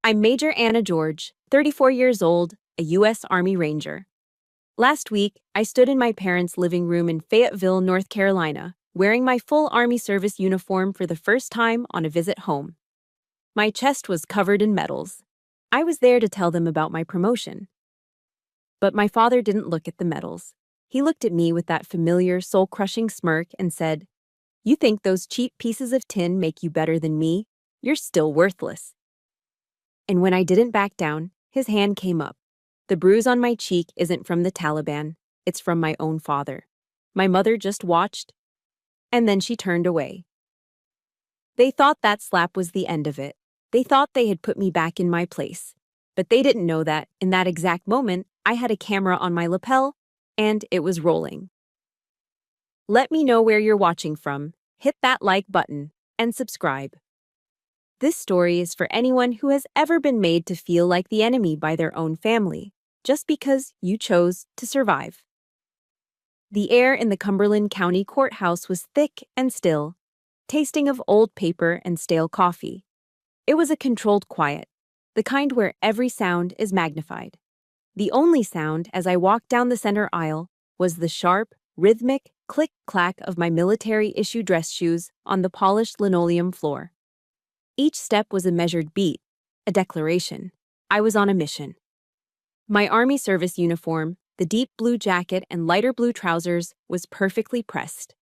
I'm Major Anna George, 34 years old, a U.S. Army Ranger. Last week, I stood in my parents' living room in Fayetteville, North Carolina, wearing my full Army service uniform for the first time on a visit home. My chest was covered in medals. I was there to tell them about my promotion. But my father didn't look at the medals. He looked at me with that familiar, soul-crushing smirk and said, "You think those cheap pieces of tin make you better than me? You're still worthless." And when I didn't back down, his hand came up. The bruise on my cheek isn't from the Taliban, it's from my own father. My mother just watched, and then she turned away. They thought that slap was the end of it. They thought they had put me back in my place. But they didn't know that, in that exact moment, I had a camera on my lapel, and it was rolling. Let me know where you're watching from, hit that like button, and subscribe. This story is for anyone who has ever been made to feel like the enemy by their own family, just because you chose to survive. The air in the Cumberland County Courthouse was thick and still, tasting of old paper and stale coffee. It was a controlled quiet, the kind where every sound is magnified. The only sound as I walked down the center aisle was the sharp, rhythmic click-clack of my military-issue dress shoes on the polished linoleum floor. Each step was a measured beat, a declaration. I was on a mission. My Army service uniform, the deep blue jacket and lighter blue trousers, was perfectly pressed.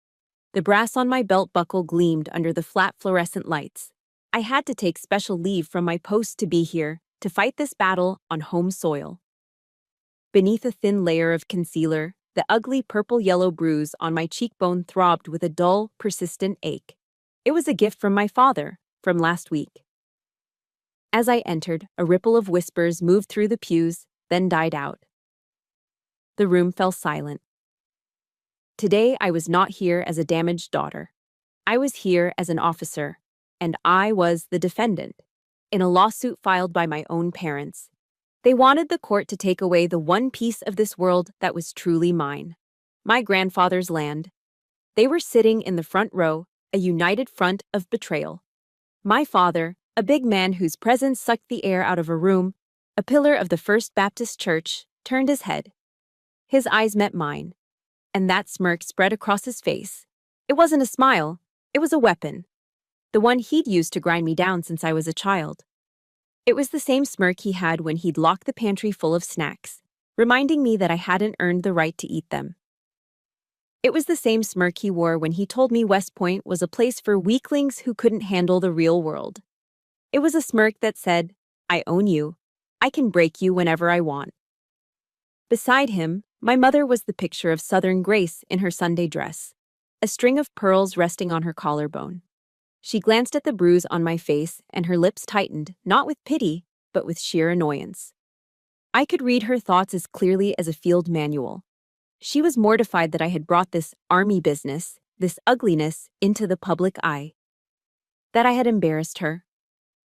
The brass on my belt buckle gleamed under the flat fluorescent lights. I had to take special leave from my post to be here, to fight this battle on home soil. Beneath a thin layer of concealer, the ugly purple-yellow bruise on my cheekbone throbbed with a dull, persistent ache. It was a gift from my father, from last week. As I entered, a ripple of whispers moved through the pews, then died out. The room fell silent. Today, I was not here as a damaged daughter. I was here as an officer, and I was the defendant, in a lawsuit filed by my own parents. They wanted the court to take away the one piece of this world that was truly mine, my grandfather's land. They were sitting in the front row, a united front of betrayal. My father, a big man whose presence sucked the air out of a room, a pillar of the First Baptist Church, turned his head. His eyes met mine, and that smirk spread across his face. It wasn't a smile, it was a weapon. The one he'd used to grind me down since I was a child. It was the same smirk he had when he'd locked the pantry full of snacks, reminding me that I hadn't earned the right to eat them. It was the same smirk he wore when he told me West Point was a place for weaklings who couldn't handle the real world. It was a smirk that said, "I own you. I can break you whenever I want." Beside him, my mother was the picture of Southern grace in her Sunday dress, a string of pearls resting on her collarbone. She glanced at the bruise on my face, and her lips tightened, not with pity, but with sheer annoyance. I could read her thoughts as clearly as a field manual. She was mortified that I had brought this army business, this ugliness, into the public eye. That I had embarrassed her.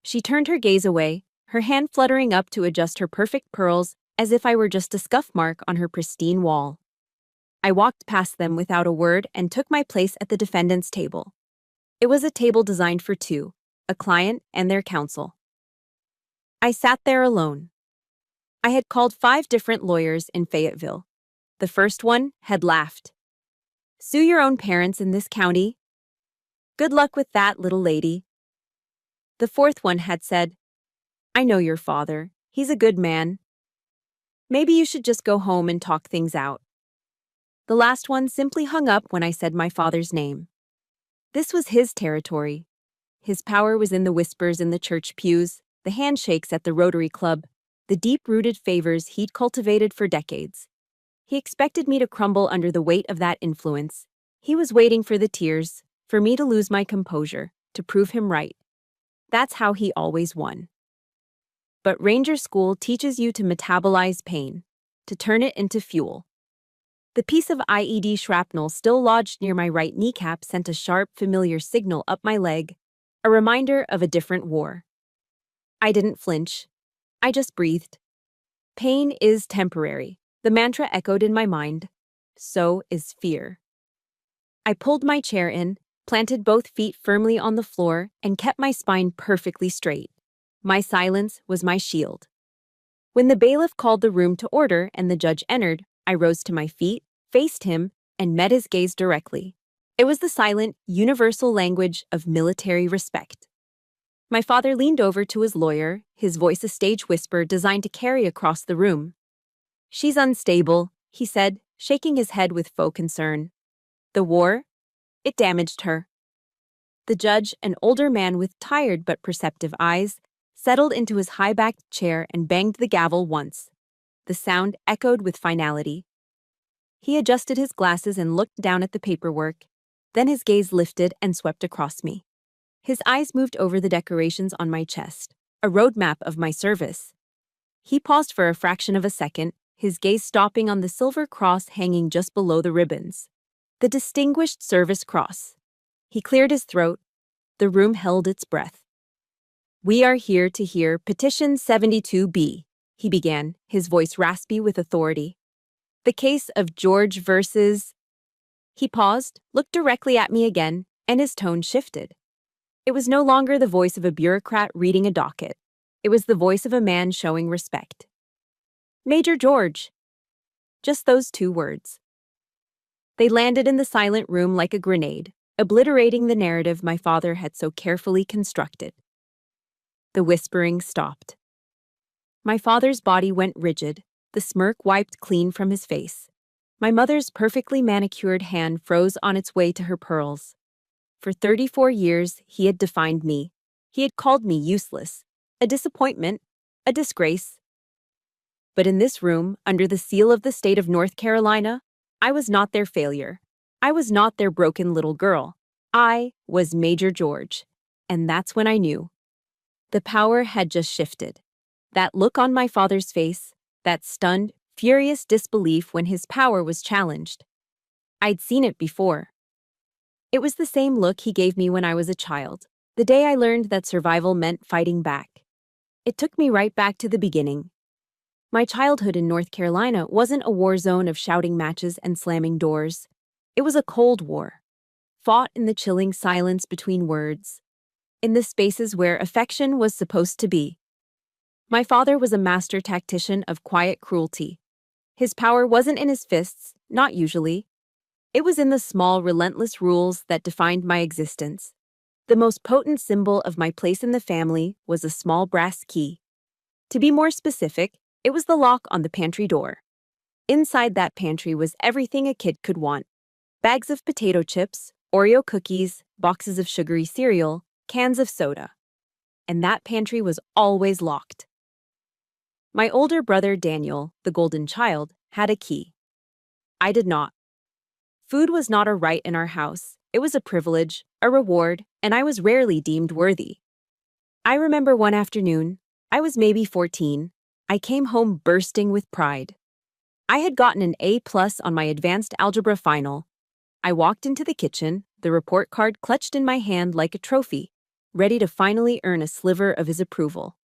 She turned her gaze away, her hand fluttering up to adjust her perfect pearls as if I were just a scuff mark on her pristine wall. I walked past them without a word and took my place at the defendant's table. It was a table designed for two, a client and their counsel. I sat there alone. I had called 5 different lawyers in Fayetteville. The first one had laughed. "Sue your own parents in this county? Good luck with that, little lady." The fourth one had said, "I know your father. He's a good man. Maybe you should just go home and talk things out." The last one simply hung up when I said my father's name. This was his territory. His power was in the whispers in the church pews, the handshakes at the Rotary Club, the deep-rooted favors he'd cultivated for decades. He expected me to crumble under the weight of that influence. He was waiting for the tears, for me to lose my composure, to prove him right. That's how he always won. But Ranger School teaches you to metabolize pain, to turn it into fuel. The piece of IED shrapnel still lodged near my right kneecap sent a sharp, familiar signal up my leg, a reminder of a different war. I didn't flinch. I just breathed. Pain is temporary. The mantra echoed in my mind. So is fear. I pulled my chair in, planted both feet firmly on the floor, and kept my spine perfectly straight. My silence was my shield. When the bailiff called the room to order and the judge entered, I rose to my feet, faced him, and met his gaze directly. It was the silent, universal language of military respect. My father leaned over to his lawyer, his voice a stage whisper designed to carry across the room. "She's unstable," he said, shaking his head with faux concern. "The war? It damaged her." The judge, an older man with tired but perceptive eyes, settled into his high-backed chair and banged the gavel once. The sound echoed with finality. He adjusted his glasses and looked down at the paperwork. Then his gaze lifted and swept across me. His eyes moved over the decorations on my chest, a roadmap of my service. He paused for a fraction of a second, his gaze stopping on the silver cross hanging just below the ribbons. The Distinguished Service Cross. He cleared his throat. The room held its breath. "We are here to hear Petition 72B, he began, his voice raspy with authority. "The case of George versus—" He paused, looked directly at me again, and his tone shifted. It was no longer the voice of a bureaucrat reading a docket. It was the voice of a man showing respect. "Major George." Just those two words. They landed in the silent room like a grenade, obliterating the narrative my father had so carefully constructed. The whispering stopped. My father's body went rigid, the smirk wiped clean from his face. My mother's perfectly manicured hand froze on its way to her pearls. For 34 years, he had defined me. He had called me useless, a disappointment, a disgrace. But in this room, under the seal of the state of North Carolina, I was not their failure. I was not their broken little girl. I was Major George. And that's when I knew. The power had just shifted. That look on my father's face, that stunned, furious disbelief when his power was challenged. I'd seen it before. It was the same look he gave me when I was a child, the day I learned that survival meant fighting back. It took me right back to the beginning. My childhood in North Carolina wasn't a war zone of shouting matches and slamming doors. It was a cold war, fought in the chilling silence between words, in the spaces where affection was supposed to be. My father was a master tactician of quiet cruelty. His power wasn't in his fists, not usually. It was in the small, relentless rules that defined my existence. The most potent symbol of my place in the family was a small brass key. To be more specific, it was the lock on the pantry door. Inside that pantry was everything a kid could want. Bags of potato chips, Oreo cookies, boxes of sugary cereal, cans of soda. And that pantry was always locked. My older brother Daniel, the golden child, had a key. I did not. Food was not a right in our house. It was a privilege, a reward, and I was rarely deemed worthy. I remember one afternoon, I was maybe 14, I came home bursting with pride. I had gotten an A+ on my advanced algebra final. I walked into the kitchen, the report card clutched in my hand like a trophy, ready to finally earn a sliver of his approval.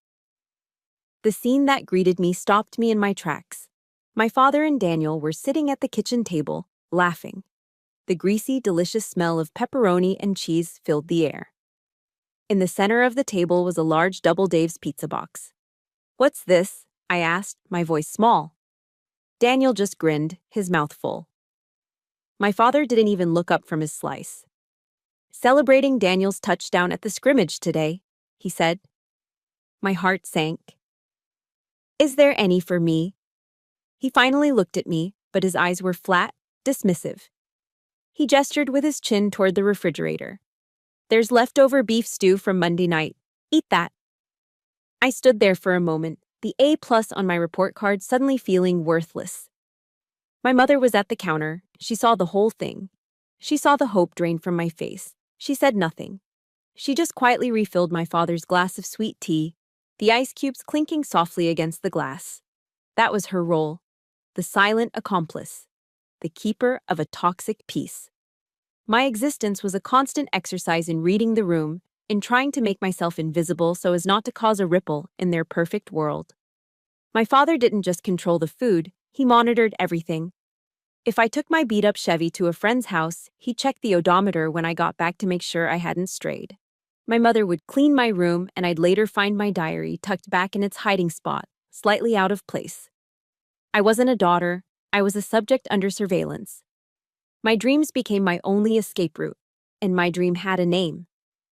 The scene that greeted me stopped me in my tracks. My father and Daniel were sitting at the kitchen table, laughing. The greasy, delicious smell of pepperoni and cheese filled the air. In the center of the table was a large Double Dave's pizza box. "What's this?" I asked, my voice small. Daniel just grinned, his mouth full. My father didn't even look up from his slice. "Celebrating Daniel's touchdown at the scrimmage today," he said. My heart sank. "Is there any for me?" He finally looked at me, but his eyes were flat, dismissive. He gestured with his chin toward the refrigerator. "There's leftover beef stew from Monday night. Eat that." I stood there for a moment, the A+ on my report card suddenly feeling worthless. My mother was at the counter. She saw the whole thing. She saw the hope drain from my face. She said nothing. She just quietly refilled my father's glass of sweet tea, the ice cubes clinking softly against the glass. That was her role, the silent accomplice, the keeper of a toxic peace. My existence was a constant exercise in reading the room, in trying to make myself invisible so as not to cause a ripple in their perfect world. My father didn't just control the food, he monitored everything. If I took my beat-up Chevy to a friend's house, he checked the odometer when I got back to make sure I hadn't strayed. My mother would clean my room, and I'd later find my diary tucked back in its hiding spot, slightly out of place. I wasn't a daughter, I was a subject under surveillance. My dreams became my only escape route, and my dream had a name: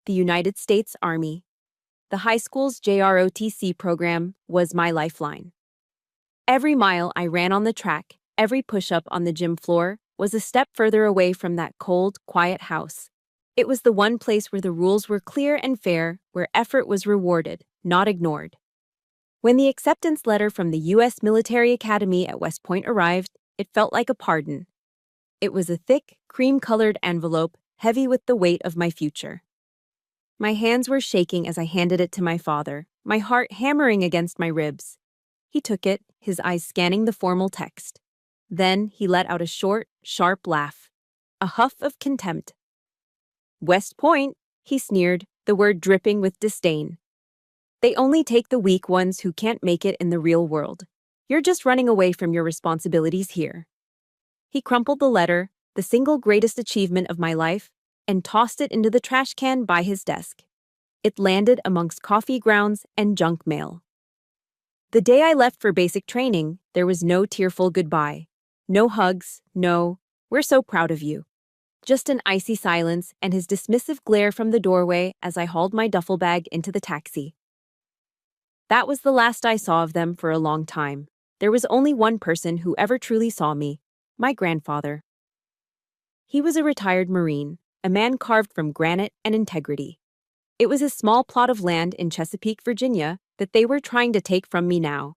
the United States Army. The high school's JROTC program was my lifeline. Every mile I ran on the track, every push-up on the gym floor, was a step further away from that cold, quiet house. It was the one place where the rules were clear and fair, where effort was rewarded, not ignored. When the acceptance letter from the U.S. Military Academy at West Point arrived, it felt like a pardon. It was a thick, cream-colored envelope, heavy with the weight of my future. My hands were shaking as I handed it to my father, my heart hammering against my ribs. He took it, his eyes scanning the formal text. Then he let out a short, sharp laugh, a huff of contempt. "West Point," he sneered, the word dripping with disdain. "They only take the weak ones who can't make it in the real world. You're just running away from your responsibilities here." He crumpled the letter, the single greatest achievement of my life, and tossed it into the trash can by his desk. It landed amongst coffee grounds and junk mail. The day I left for basic training, there was no tearful goodbye. No hugs, no, "We're so proud of you." Just an icy silence and his dismissive glare from the doorway as I hauled my duffel bag into the taxi. That was the last I saw of them for a long time. There was only one person who ever truly saw me: my grandfather. He was a retired Marine, a man carved from granite and integrity. It was a small plot of land in Chesapeake, Virginia, that they were trying to take from me now.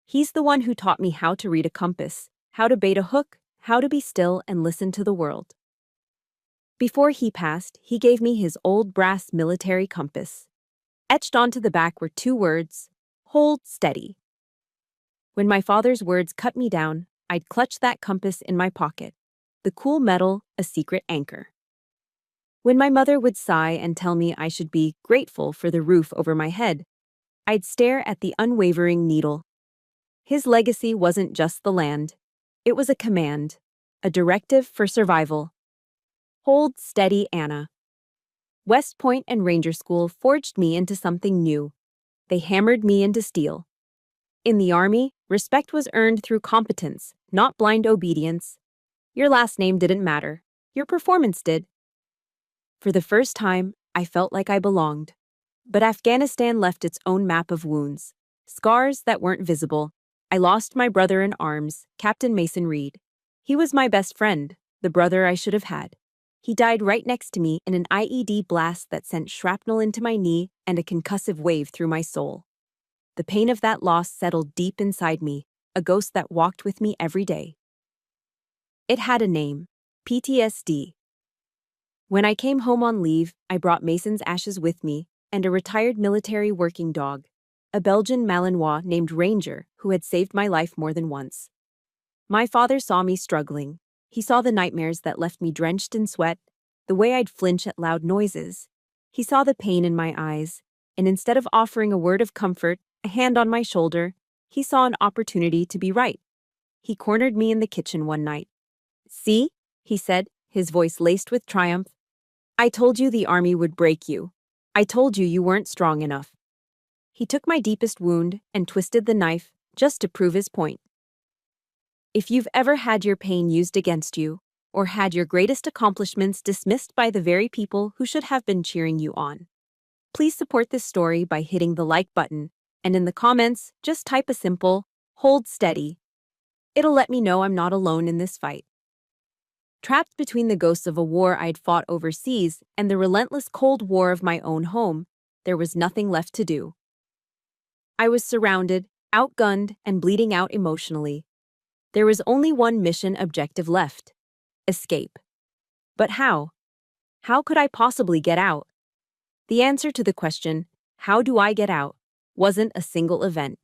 He's the one who taught me how to read a compass, how to bait a hook, how to be still and listen to the world. Before he passed, he gave me his old brass military compass. Etched onto the back were two words: "Hold steady." When my father's words cut me down, I'd clutch that compass in my pocket, the cool metal a secret anchor. When my mother would sigh and tell me I should be grateful for the roof over my head, I'd stare at the unwavering needle. His legacy wasn't just the land. It was a command, a directive for survival. Hold steady, Anna. West Point and Ranger School forged me into something new. They hammered me into steel. In the Army, respect was earned through competence, not blind obedience. Your last name didn't matter. Your performance did. For the first time, I felt like I belonged. But Afghanistan left its own map of wounds, scars that weren't visible. I lost my brother in arms, Captain Mason Reed. He was my best friend, the brother I should have had. He died right next to me in an IED blast that sent shrapnel into my knee and a concussive wave through my soul. The pain of that loss settled deep inside me, a ghost that walked with me every day. It had a name: PTSD. When I came home on leave, I brought Mason's ashes with me and a retired military working dog, a Belgian Malinois named Ranger who had saved my life more than once. My father saw me struggling. He saw the nightmares that left me drenched in sweat, the way I'd flinch at loud noises. He saw the pain in my eyes, and instead of offering a word of comfort, a hand on my shoulder, he saw an opportunity to be right. He cornered me in the kitchen one night. "See," he said, his voice laced with triumph. "I told you the Army would break you. I told you you weren't strong enough." He took my deepest wound and twisted the knife just to prove his point. If you've ever had your pain used against you, or had your greatest accomplishments dismissed by the very people who should have been cheering you on, please support this story by hitting the like button, and in the comments, just type a simple, "Hold steady." It'll let me know I'm not alone in this fight. Trapped between the ghosts of a war I'd fought overseas and the relentless Cold War of my own home, there was nothing left to do. I was surrounded, outgunned, and bleeding out emotionally. There was only one mission objective left: escape. But how? How could I possibly get out? The answer to the question, "How do I get out?" wasn't a single event.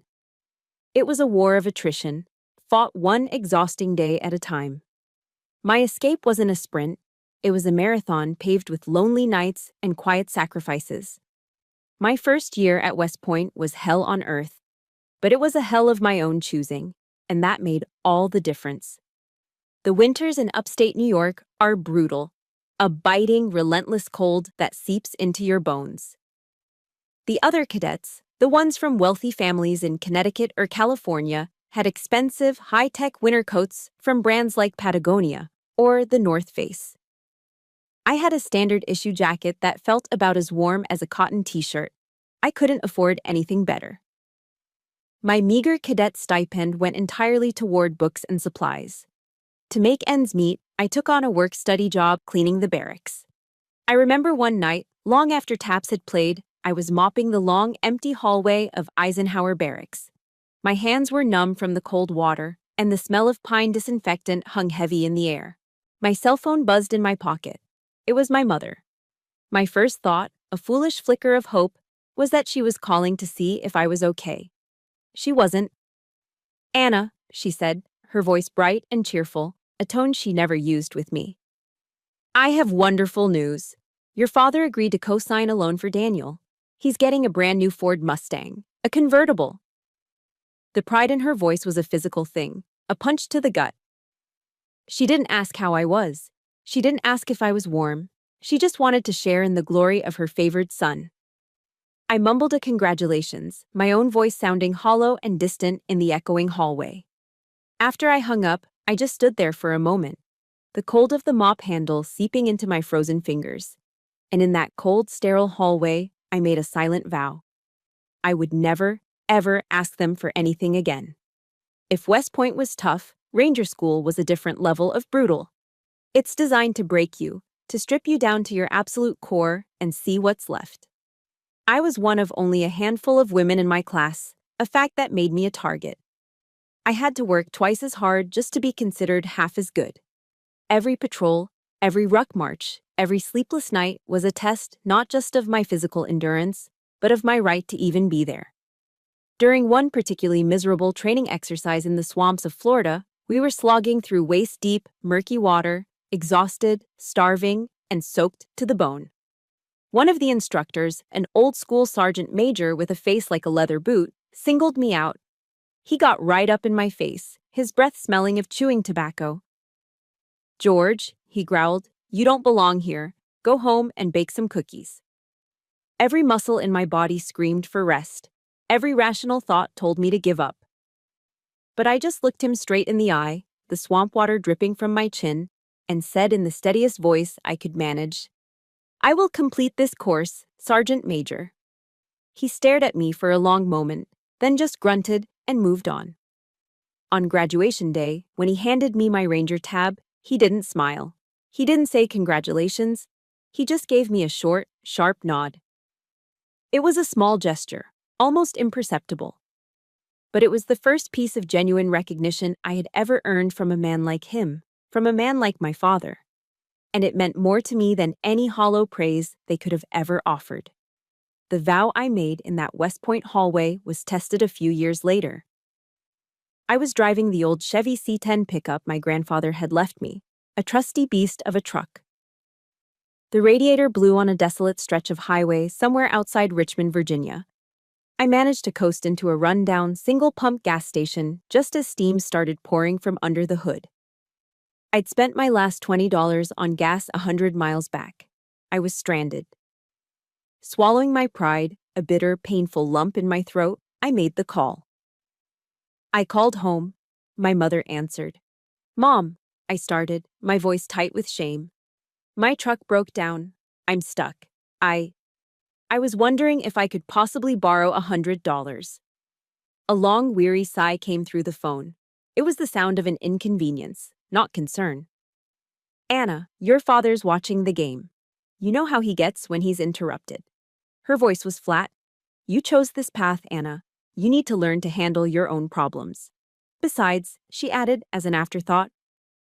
It was a war of attrition, fought one exhausting day at a time. My escape wasn't a sprint. It was a marathon paved with lonely nights and quiet sacrifices. My first year at West Point was hell on earth, but it was a hell of my own choosing, and that made all the difference. The winters in upstate New York are brutal, a biting, relentless cold that seeps into your bones. The other cadets, the ones from wealthy families in Connecticut or California, had expensive, high-tech winter coats from brands like Patagonia or the North Face. I had a standard issue jacket that felt about as warm as a cotton t-shirt. I couldn't afford anything better. My meager cadet stipend went entirely toward books and supplies. To make ends meet, I took on a work-study job cleaning the barracks. I remember one night, long after taps had played, I was mopping the long, empty hallway of Eisenhower Barracks. My hands were numb from the cold water, and the smell of pine disinfectant hung heavy in the air. My cell phone buzzed in my pocket. It was my mother. My first thought, a foolish flicker of hope, was that she was calling to see if I was okay. She wasn't. "Anna," she said, her voice bright and cheerful, a tone she never used with me. "I have wonderful news. Your father agreed to co-sign a loan for Daniel. He's getting a brand new Ford Mustang, a convertible." The pride in her voice was a physical thing, a punch to the gut. She didn't ask how I was. She didn't ask if I was warm. She just wanted to share in the glory of her favored son. I mumbled a congratulations, my own voice sounding hollow and distant in the echoing hallway. After I hung up, I just stood there for a moment, the cold of the mop handle seeping into my frozen fingers. And in that cold, sterile hallway, I made a silent vow. I would never, ever ask them for anything again. If West Point was tough, Ranger School was a different level of brutal. It's designed to break you, to strip you down to your absolute core and see what's left. I was one of only a handful of women in my class, a fact that made me a target. I had to work twice as hard just to be considered half as good. Every patrol, every ruck march, every sleepless night was a test not just of my physical endurance, but of my right to even be there. During one particularly miserable training exercise in the swamps of Florida, we were slogging through waist-deep, murky water, exhausted, starving, and soaked to the bone. One of the instructors, an old-school sergeant major with a face like a leather boot, singled me out. He got right up in my face, his breath smelling of chewing tobacco. "George," he growled, "you don't belong here. Go home and bake some cookies." Every muscle in my body screamed for rest. Every rational thought told me to give up. But I just looked him straight in the eye, the swamp water dripping from my chin, and said in the steadiest voice I could manage, "I will complete this course, Sergeant Major." He stared at me for a long moment, then just grunted and moved on. On graduation day, when he handed me my Ranger tab, he didn't smile. He didn't say congratulations. He just gave me a short, sharp nod. It was a small gesture, almost imperceptible. But it was the first piece of genuine recognition I had ever earned from a man like him, from a man like my father. And it meant more to me than any hollow praise they could have ever offered. The vow I made in that West Point hallway was tested a few years later. I was driving the old Chevy C10 pickup my grandfather had left me, a trusty beast of a truck. The radiator blew on a desolate stretch of highway somewhere outside Richmond, Virginia. I managed to coast into a run-down, single-pump gas station just as steam started pouring from under the hood. I'd spent my last $20 on gas 100 miles back. I was stranded. Swallowing my pride, a bitter, painful lump in my throat, I made the call. I called home. My mother answered. "Mom," I started, my voice tight with shame. "My truck broke down. I'm stuck. I was wondering if I could possibly borrow $100. A long, weary sigh came through the phone. It was the sound of an inconvenience, not concern. "Anna, your father's watching the game. You know how he gets when he's interrupted." Her voice was flat. "You chose this path, Anna. You need to learn to handle your own problems." Besides, she added as an afterthought,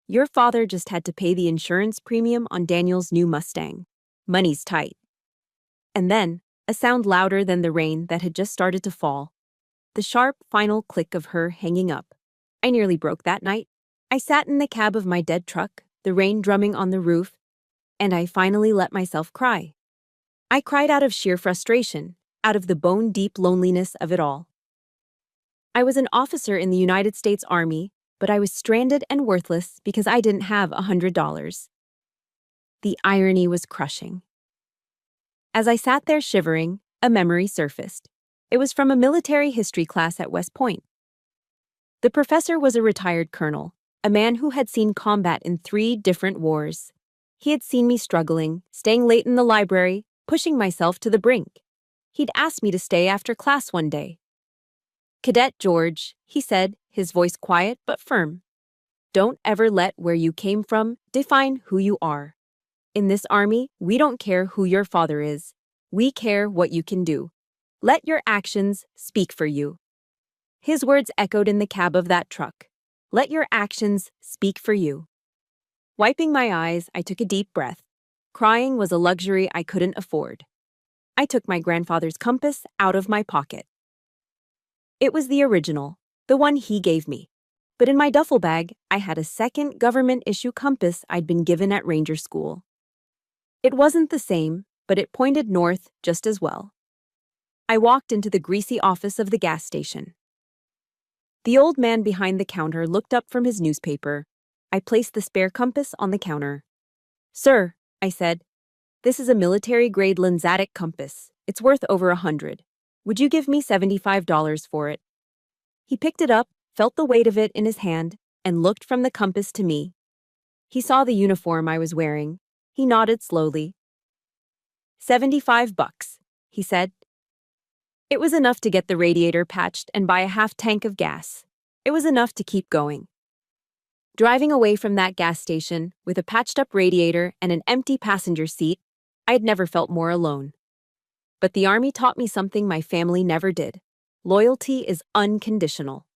"Your father just had to pay the insurance premium on Daniel's new Mustang. Money's tight." And then, a sound louder than the rain that had just started to fall. The sharp, final click of her hanging up. I nearly broke that night. I sat in the cab of my dead truck, the rain drumming on the roof, and I finally let myself cry. I cried out of sheer frustration, out of the bone-deep loneliness of it all. I was an officer in the United States Army, but I was stranded and worthless because I didn't have $100. The irony was crushing. As I sat there shivering, A memory surfaced. It was from a military history class at West Point. The professor was a retired colonel, a man who had seen combat in 3 different wars. He had seen me struggling, staying late in the library, pushing myself to the brink. He'd asked me to stay after class one day. "Cadet George," he said, his voice quiet but firm. "Don't ever let where you came from define who you are. In this army, we don't care who your father is. We care what you can do. Let your actions speak for you." His words echoed in the cab of that truck. Let your actions speak for you. Wiping my eyes, I took a deep breath. Crying was a luxury I couldn't afford. I took my grandfather's compass out of my pocket. It was the original, the one he gave me. But in my duffel bag, I had a second government-issue compass I'd been given at Ranger School. It wasn't the same, but it pointed north just as well. I walked into the greasy office of the gas station. The old man behind the counter looked up from his newspaper. I placed the spare compass on the counter. "Sir," I said, "this is a military-grade Lanzatic compass. It's worth over $100. Would you give me $75 for it?" He picked it up, felt the weight of it in his hand, and looked from the compass to me. He saw the uniform I was wearing. He nodded slowly. $75, he said. It was enough to get the radiator patched and buy a half tank of gas. It was enough to keep going. Driving away from that gas station, with a patched-up radiator and an empty passenger seat, I had never felt more alone. But the Army taught me something my family never did. Loyalty is unconditional.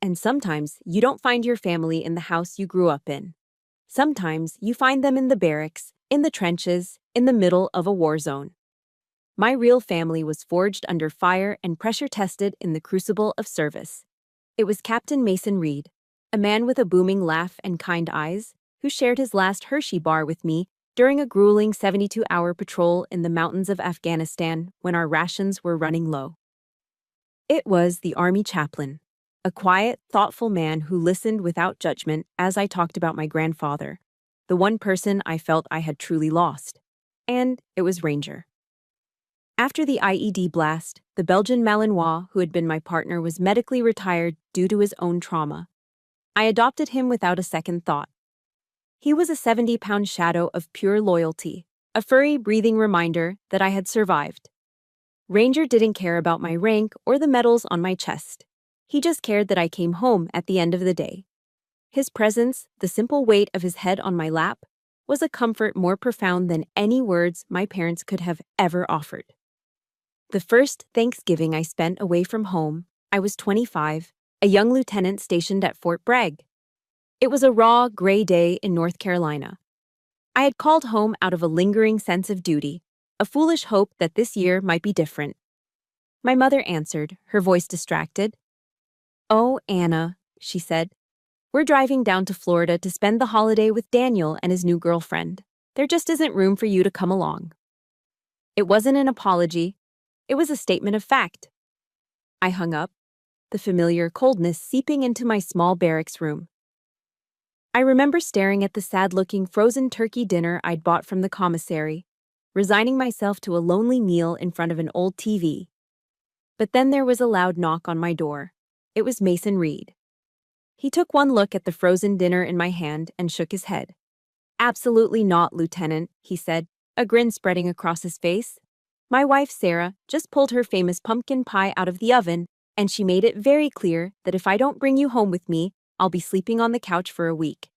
And sometimes you don't find your family in the house you grew up in. Sometimes you find them in the barracks, in the trenches, in the middle of a war zone. My real family was forged under fire and pressure-tested in the crucible of service. It was Captain Mason Reed, a man with a booming laugh and kind eyes, who shared his last Hershey bar with me during a grueling 72-hour patrol in the mountains of Afghanistan when our rations were running low. It was the Army chaplain, a quiet, thoughtful man who listened without judgment as I talked about my grandfather, the one person I felt I had truly lost. And it was Ranger. After the IED blast, the Belgian Malinois who had been my partner was medically retired due to his own trauma. I adopted him without a second thought. He was a 70-pound shadow of pure loyalty, a furry, breathing reminder that I had survived. Ranger didn't care about my rank or the medals on my chest. He just cared that I came home at the end of the day. His presence, the simple weight of his head on my lap, was a comfort more profound than any words my parents could have ever offered. The first Thanksgiving I spent away from home, I was 25, a young lieutenant stationed at Fort Bragg. It was a raw, gray day in North Carolina. I had called home out of a lingering sense of duty, a foolish hope that this year might be different. My mother answered, her voice distracted. "Oh, Anna," she said, "we're driving down to Florida to spend the holiday with Daniel and his new girlfriend. There just isn't room for you to come along." It wasn't an apology. It was a statement of fact. I hung up, the familiar coldness seeping into my small barracks room. I remember staring at the sad-looking frozen turkey dinner I'd bought from the commissary, resigning myself to a lonely meal in front of an old TV. But then there was a loud knock on my door. It was Mason Reed. He took one look at the frozen dinner in my hand and shook his head. "Absolutely not, Lieutenant," he said, a grin spreading across his face. "My wife, Sarah, just pulled her famous pumpkin pie out of the oven, and she made it very clear that if I don't bring you home with me, I'll be sleeping on the couch for a week."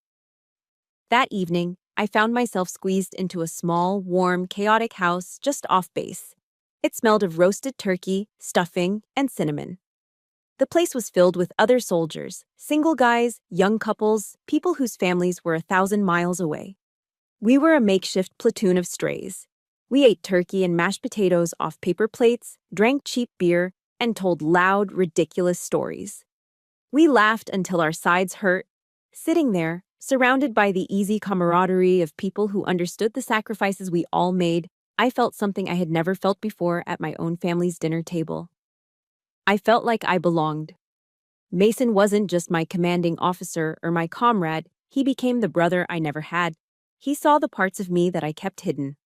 That evening, I found myself squeezed into a small, warm, chaotic house just off base. It smelled of roasted turkey, stuffing, and cinnamon. The place was filled with other soldiers, single guys, young couples, people whose families were 1,000 miles away. We were a makeshift platoon of strays. We ate turkey and mashed potatoes off paper plates, drank cheap beer, and told loud, ridiculous stories. We laughed until our sides hurt. Sitting there, surrounded by the easy camaraderie of people who understood the sacrifices we all made, I felt something I had never felt before at my own family's dinner table. I felt like I belonged. Mason wasn't just my commanding officer or my comrade, he became the brother I never had. He saw the parts of me that I kept hidden.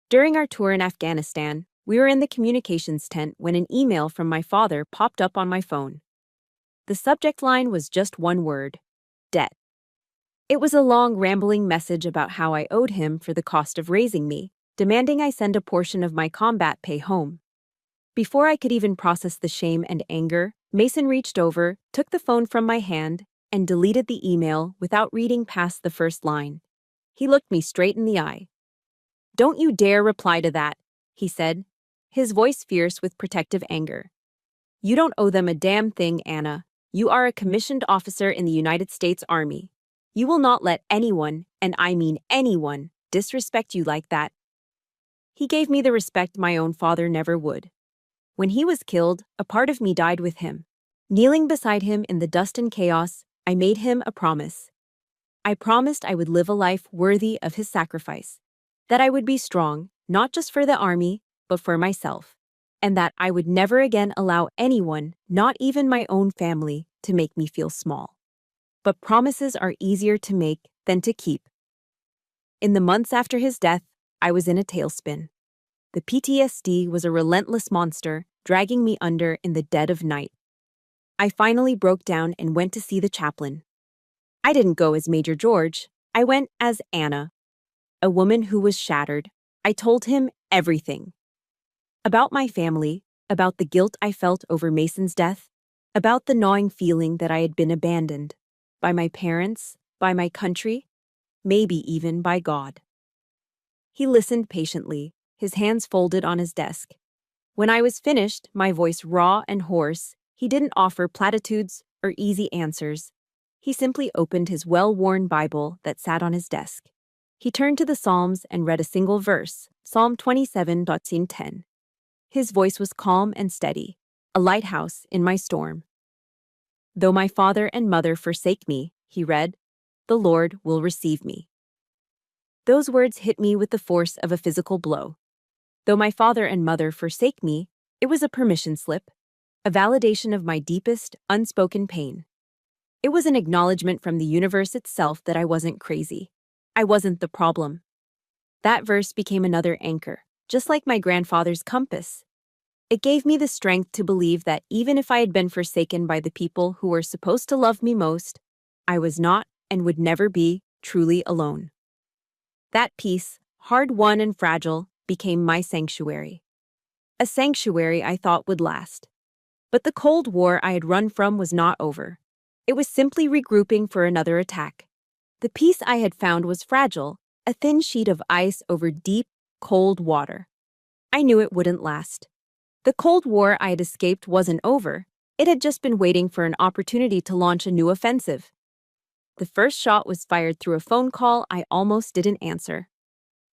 During our tour in Afghanistan, We were in the communications tent when an email from my father popped up on my phone. The subject line was just one word: debt. It was a long, rambling message about how I owed him for the cost of raising me, demanding I send a portion of my combat pay home. Before I could even process the shame and anger, Mason reached over, took the phone from my hand, and deleted the email without reading past the first line. He looked me straight in the eye. "Don't you dare reply to that," he said, his voice fierce with protective anger. "You don't owe them a damn thing, Anna. You are a commissioned officer in the United States Army. You will not let anyone, and I mean anyone, disrespect you like that." He gave me the respect my own father never would. When he was killed, a part of me died with him. Kneeling beside him in the dust and chaos, I made him a promise. I promised I would live a life worthy of his sacrifice, that I would be strong, not just for the army, but for myself, and that I would never again allow anyone, not even my own family, to make me feel small. But promises are easier to make than to keep. In the months after his death, I was in a tailspin. The PTSD was a relentless monster, dragging me under in the dead of night. I finally broke down and went to see the chaplain. I didn't go as Major George. I went as Anna, a woman who was shattered. I told him everything. About my family, about the guilt I felt over Mason's death, about the gnawing feeling that I had been abandoned. By my parents, by my country, maybe even by God. He listened patiently, his hands folded on his desk. When I was finished, my voice raw and hoarse, he didn't offer platitudes or easy answers. He simply opened his well-worn Bible that sat on his desk. He turned to the Psalms and read a single verse, Psalm 27:10. His voice was calm and steady, a lighthouse in my storm. "Though my father and mother forsake me," he read, "the Lord will receive me." Those words hit me with the force of a physical blow. Though my father and mother forsake me, it was a permission slip, a validation of my deepest, unspoken pain. It was an acknowledgement from the universe itself that I wasn't crazy. I wasn't the problem. That verse became another anchor, just like my grandfather's compass. It gave me the strength to believe that even if I had been forsaken by the people who were supposed to love me most, I was not and would never be truly alone. That peace, hard-won and fragile, became my sanctuary. A sanctuary I thought would last. But the Cold War I had run from was not over. It was simply regrouping for another attack. The peace I had found was fragile, a thin sheet of ice over deep, cold water. I knew it wouldn't last. The Cold War I had escaped wasn't over. It had just been waiting for an opportunity to launch a new offensive. The first shot was fired through a phone call I almost didn't answer.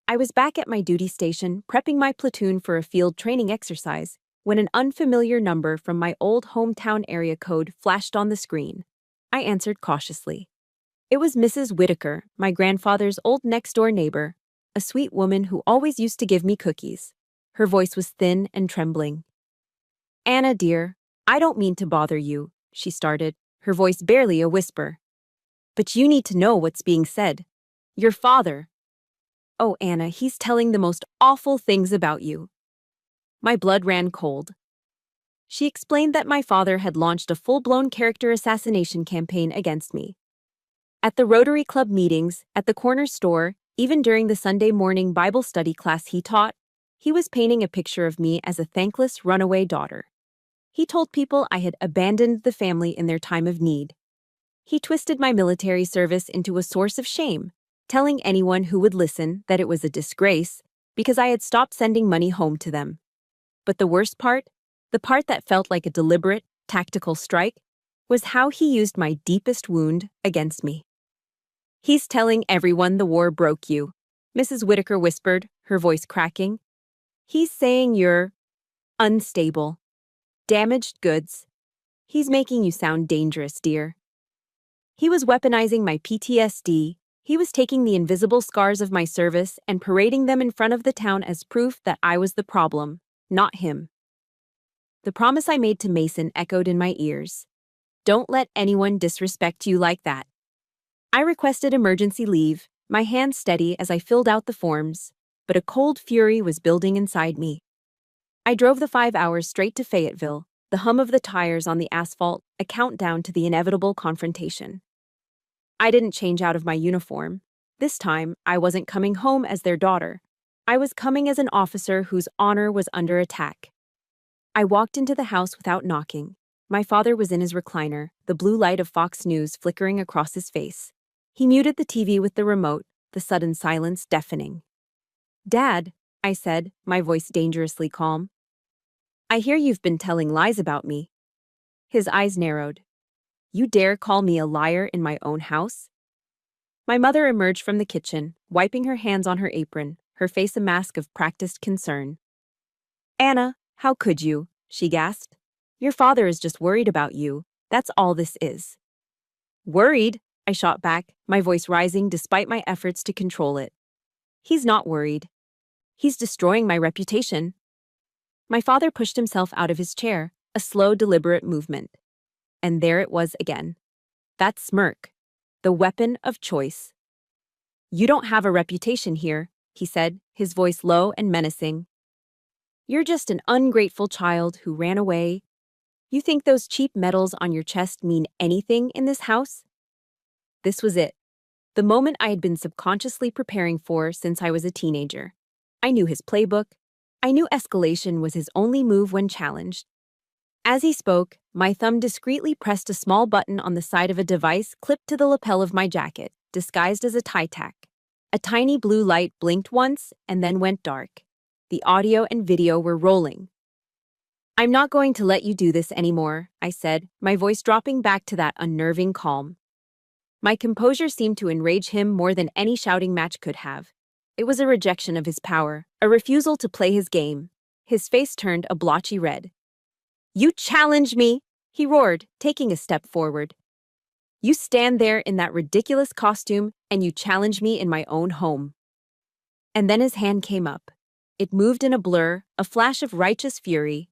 I was back at my duty station, prepping my platoon for a field training exercise, when an unfamiliar number from my old hometown area code flashed on the screen. I answered cautiously. It was Mrs. Whitaker, my grandfather's old next-door neighbor, a sweet woman who always used to give me cookies. Her voice was thin and trembling. "Anna, dear, I don't mean to bother you," she started, her voice barely a whisper. "But you need to know what's being said. Your father—" "Oh, Anna, he's telling the most awful things about you." My blood ran cold. She explained that my father had launched a full-blown character assassination campaign against me. At the Rotary Club meetings, at the corner store, even during the Sunday morning Bible study class he taught, he was painting a picture of me as a thankless runaway daughter. He told people I had abandoned the family in their time of need. He twisted my military service into a source of shame, telling anyone who would listen that it was a disgrace because I had stopped sending money home to them. But the worst part, the part that felt like a deliberate, tactical strike, was how he used my deepest wound against me. "He's telling everyone the war broke you," Mrs. Whitaker whispered, her voice cracking. "He's saying you're unstable, damaged goods. He's making you sound dangerous, dear." He was weaponizing my PTSD. He was taking the invisible scars of my service and parading them in front of the town as proof that I was the problem, not him. The promise I made to Mason echoed in my ears. Don't let anyone disrespect you like that. I requested emergency leave, my hands steady as I filled out the forms, but a cold fury was building inside me. I drove the 5 hours straight to Fayetteville, the hum of the tires on the asphalt, a countdown to the inevitable confrontation. I didn't change out of my uniform. This time, I wasn't coming home as their daughter. I was coming as an officer whose honor was under attack. I walked into the house without knocking. My father was in his recliner, the blue light of Fox News flickering across his face. He muted the TV with the remote, the sudden silence deafening. "Dad," I said, my voice dangerously calm. "I hear you've been telling lies about me." His eyes narrowed. "You dare call me a liar in my own house?" My mother emerged from the kitchen, wiping her hands on her apron, her face a mask of practiced concern. "Anna, how could you?" she gasped. "Your father is just worried about you. That's all this is." "Worried?" I shot back, my voice rising despite my efforts to control it. "He's not worried. He's destroying my reputation." My father pushed himself out of his chair, a slow, deliberate movement. And there it was again. That smirk. The weapon of choice. "You don't have a reputation here," he said, his voice low and menacing. "You're just an ungrateful child who ran away. You think those cheap medals on your chest mean anything in this house?" This was it. The moment I had been subconsciously preparing for since I was a teenager. I knew his playbook. I knew escalation was his only move when challenged. As he spoke, my thumb discreetly pressed a small button on the side of a device clipped to the lapel of my jacket, disguised as a tie tack. A tiny blue light blinked once and then went dark. The audio and video were rolling. "I'm not going to let you do this anymore," I said, my voice dropping back to that unnerving calm. My composure seemed to enrage him more than any shouting match could have. It was a rejection of his power, a refusal to play his game. His face turned a blotchy red. "You challenge me!" he roared, taking a step forward. "You stand there in that ridiculous costume and you challenge me in my own home." And then his hand came up. It moved in a blur, a flash of righteous fury.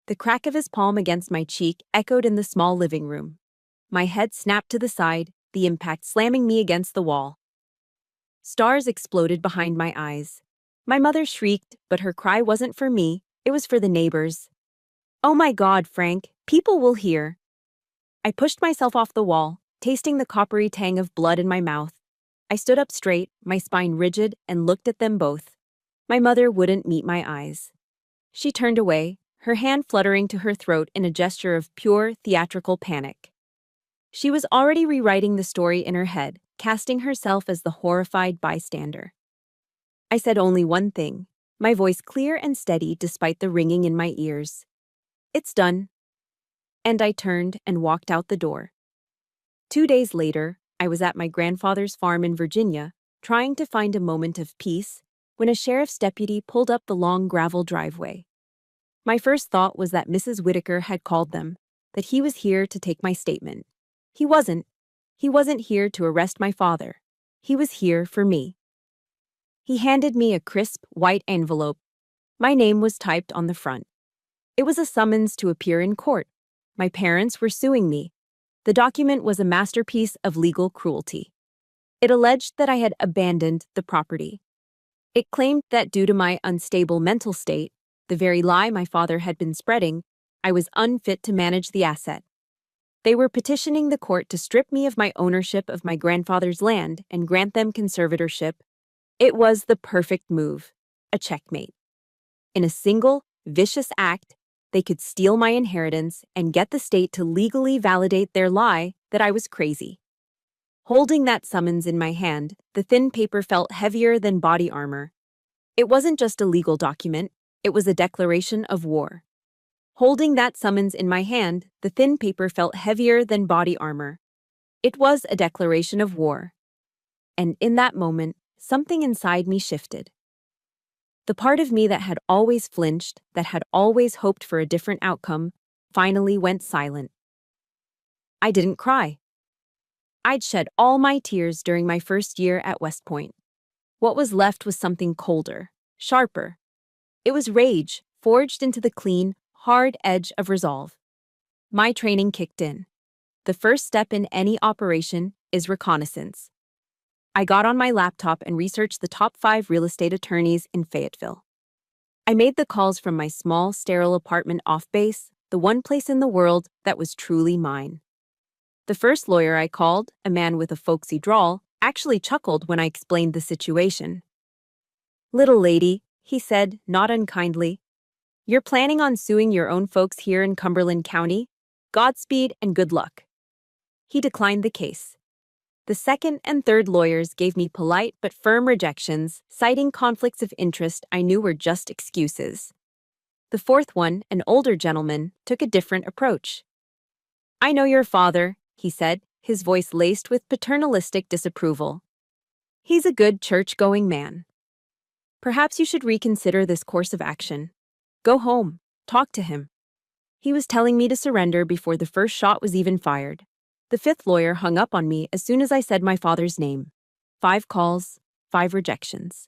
The crack of his palm against my cheek echoed in the small living room. My head snapped to the side, the impact slamming me against the wall. Stars exploded behind my eyes. My mother shrieked, but her cry wasn't for me, it was for the neighbors. "Oh my God, Frank, people will hear." I pushed myself off the wall, tasting the coppery tang of blood in my mouth. I stood up straight, my spine rigid, and looked at them both. My mother wouldn't meet my eyes. She turned away, her hand fluttering to her throat in a gesture of pure, theatrical panic. She was already rewriting the story in her head, casting herself as the horrified bystander. I said only one thing, my voice clear and steady despite the ringing in my ears. "It's done." And I turned and walked out the door. 2 days later, I was at my grandfather's farm in Virginia, trying to find a moment of peace, when a sheriff's deputy pulled up the long gravel driveway. My first thought was that Mrs. Whitaker had called them, that he was here to take my statement. He wasn't. He wasn't here to arrest my father. He was here for me. He handed me a crisp, white envelope. My name was typed on the front. It was a summons to appear in court. My parents were suing me. The document was a masterpiece of legal cruelty. It alleged that I had abandoned the property. It claimed that due to my unstable mental state, the very lie my father had been spreading, I was unfit to manage the asset. They were petitioning the court to strip me of my ownership of my grandfather's land and grant them conservatorship. It was the perfect move, a checkmate. In a single, vicious act, they could steal my inheritance and get the state to legally validate their lie that I was crazy. Holding that summons in my hand, the thin paper felt heavier than body armor. It wasn't just a legal document, it was a declaration of war. Holding that summons in my hand, the thin paper felt heavier than body armor. It was a declaration of war. And in that moment, something inside me shifted. The part of me that had always flinched, that had always hoped for a different outcome, finally went silent. I didn't cry. I'd shed all my tears during my first year at West Point. What was left was something colder, sharper. It was rage, forged into the clean, hard edge of resolve. My training kicked in. The first step in any operation is reconnaissance. I got on my laptop and researched the top 5 real estate attorneys in Fayetteville. I made the calls from my small, sterile apartment off base, the one place in the world that was truly mine. The first lawyer I called, a man with a folksy drawl, actually chuckled when I explained the situation. "Little lady," he said, not unkindly, "you're planning on suing your own folks here in Cumberland County? Godspeed and good luck." He declined the case. The second and third lawyers gave me polite but firm rejections, citing conflicts of interest I knew were just excuses. The fourth one, an older gentleman, took a different approach. "I know your father," he said, his voice laced with paternalistic disapproval. "He's a good church-going man. Perhaps you should reconsider this course of action. Go home. Talk to him." He was telling me to surrender before the first shot was even fired. The fifth lawyer hung up on me as soon as I said my father's name. 5 calls, 5 rejections.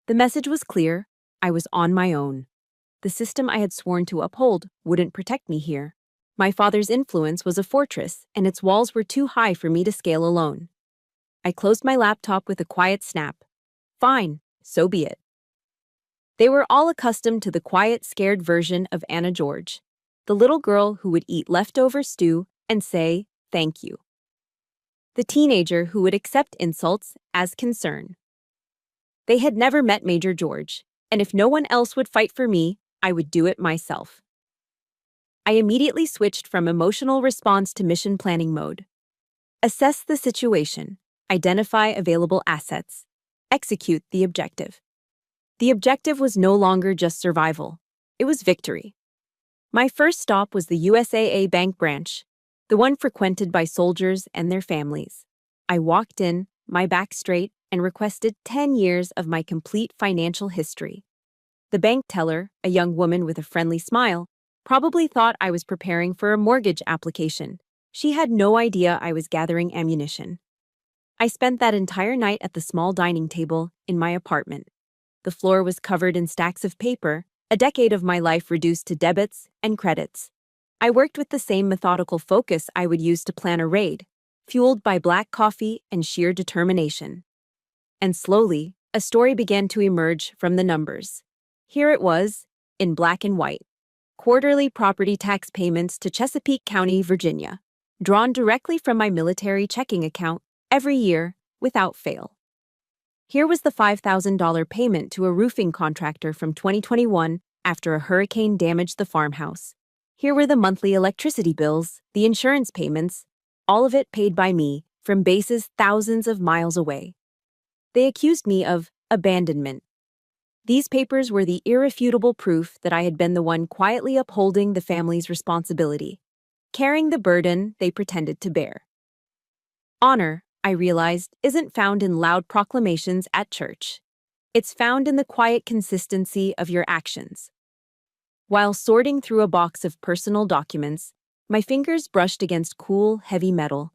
The message was clear. I was on my own. The system I had sworn to uphold wouldn't protect me here. My father's influence was a fortress, and its walls were too high for me to scale alone. I closed my laptop with a quiet snap. Fine, so be it. They were all accustomed to the quiet, scared version of Anna George, the little girl who would eat leftover stew and say, "Thank you." The teenager who would accept insults as concern. They had never met Major George, and if no one else would fight for me, I would do it myself. I immediately switched from emotional response to mission planning mode. Assess the situation, identify available assets, execute the objective. The objective was no longer just survival, it was victory. My first stop was the USAA Bank branch, the one frequented by soldiers and their families. I walked in, my back straight, and requested 10 years of my complete financial history. The bank teller, a young woman with a friendly smile, probably thought I was preparing for a mortgage application. She had no idea I was gathering ammunition. I spent that entire night at the small dining table in my apartment. The floor was covered in stacks of paper, a decade of my life reduced to debits and credits. I worked with the same methodical focus I would use to plan a raid, fueled by black coffee and sheer determination. And slowly, a story began to emerge from the numbers. Here it was, in black and white. Quarterly property tax payments to Chesapeake County, Virginia, drawn directly from my military checking account every year without fail. Here was the $5,000 payment to a roofing contractor from 2021 after a hurricane damaged the farmhouse. Here were the monthly electricity bills, the insurance payments, all of it paid by me from bases thousands of miles away. They accused me of abandonment. These papers were the irrefutable proof that I had been the one quietly upholding the family's responsibility, carrying the burden they pretended to bear. Honor, I realized, isn't found in loud proclamations at church. It's found in the quiet consistency of your actions. While sorting through a box of personal documents, my fingers brushed against cool, heavy metal.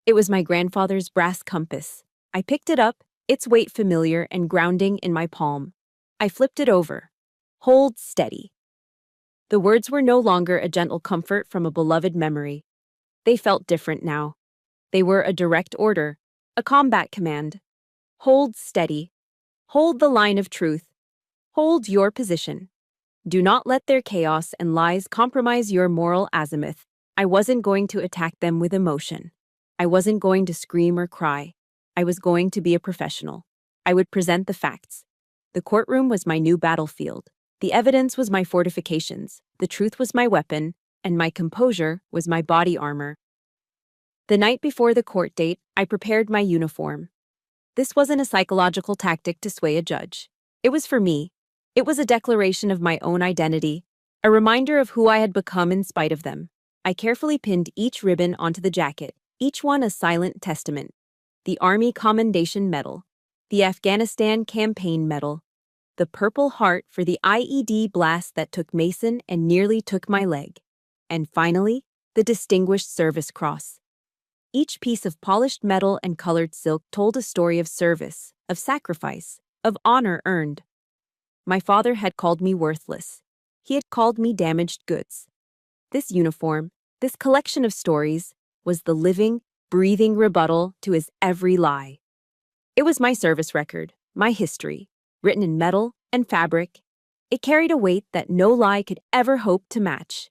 It was my grandfather's brass compass. I picked it up, its weight familiar and grounding in my palm. I flipped it over. Hold steady. The words were no longer a gentle comfort from a beloved memory. They felt different now. They were a direct order, a combat command. Hold steady. Hold the line of truth. Hold your position. Do not let their chaos and lies compromise your moral azimuth. I wasn't going to attack them with emotion. I wasn't going to scream or cry. I was going to be a professional. I would present the facts. The courtroom was my new battlefield. The evidence was my fortifications. The truth was my weapon, and my composure was my body armor. The night before the court date, I prepared my uniform. This wasn't a psychological tactic to sway a judge. It was for me. It was a declaration of my own identity, a reminder of who I had become in spite of them. I carefully pinned each ribbon onto the jacket, each one a silent testament. The Army Commendation Medal, the Afghanistan Campaign Medal, the Purple Heart for the IED blast that took Mason and nearly took my leg, and finally, the Distinguished Service Cross. Each piece of polished metal and colored silk told a story of service, of sacrifice, of honor earned. My father had called me worthless. He had called me damaged goods. This uniform, this collection of stories, was the living, breathing rebuttal to his every lie. It was my service record, my history, written in metal and fabric, It carried a weight that no lie could ever hope to match.